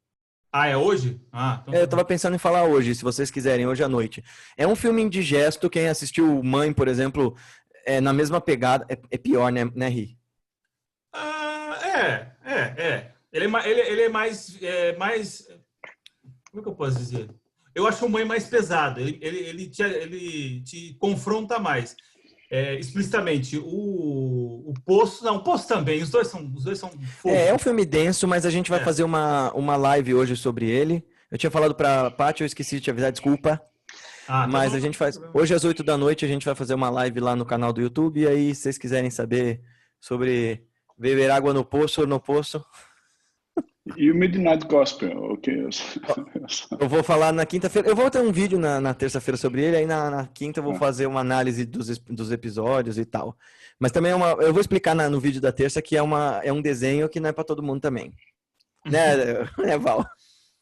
Ah, é hoje? Então eu tava pensando em falar hoje, se vocês quiserem, hoje à noite. É um filme indigesto, quem assistiu Mãe, por exemplo, é na mesma pegada, é pior, né, Ri? Ele é mais... Como é que eu posso dizer? Eu acho o Mãe mais pesado, ele te confronta mais. Explicitamente, o Poço... Não, o Poço também, os dois são fofos. É um filme denso, mas a gente vai fazer uma live hoje sobre ele. Eu tinha falado pra Paty, eu esqueci de te avisar, desculpa. Mas a gente faz... Hoje às 8 da noite a gente vai fazer uma live lá no canal do YouTube, e aí se vocês quiserem saber sobre beber água no poço ou no poço... E o Midnight Gospel, ok? Eu vou falar na quinta-feira. Eu vou ter um vídeo na terça-feira sobre ele, aí na quinta eu vou fazer uma análise dos episódios e tal. Mas também eu vou explicar no vídeo da terça que é um desenho que não é para todo mundo também. Né, Val?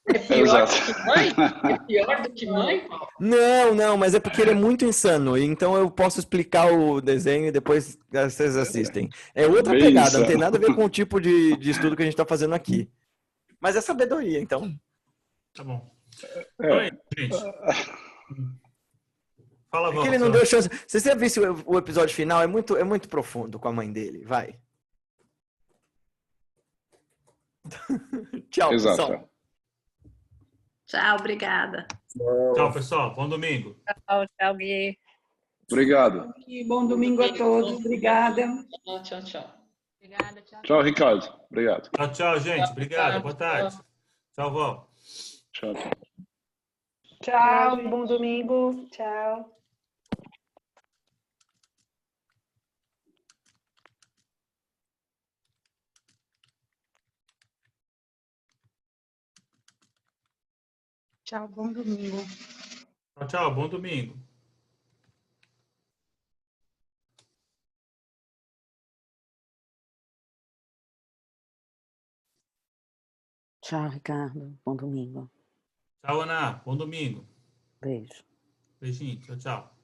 É pior do que Mãe? É pior do que Mãe? Não, mas é porque ele é muito insano. Então eu posso explicar o desenho e depois vocês assistem. É outra pegada, não tem nada a ver com o tipo de estudo que a gente está fazendo aqui. Mas é sabedoria, então. Tá bom. Então aí, gente. Fala, Val. É que ele não deu chance. Se você visse o episódio final, é muito profundo com a mãe dele. Vai. Tchau, pessoal. Tchau, obrigada. Tchau, pessoal. Bom domingo. Tchau, Gui. Obrigado. Bom domingo a todos. Obrigada. Tchau. Obrigada, tchau. Tchau, Ricardo. Obrigado. Tchau, gente. Obrigado. Boa tarde. Tchau, Val. Tchau. Tchau, bom domingo. Tchau. Tchau, bom domingo. Tchau, bom domingo. Tchau, Ricardo. Bom domingo. Tchau, Ana. Bom domingo. Beijo. Beijinho. Tchau.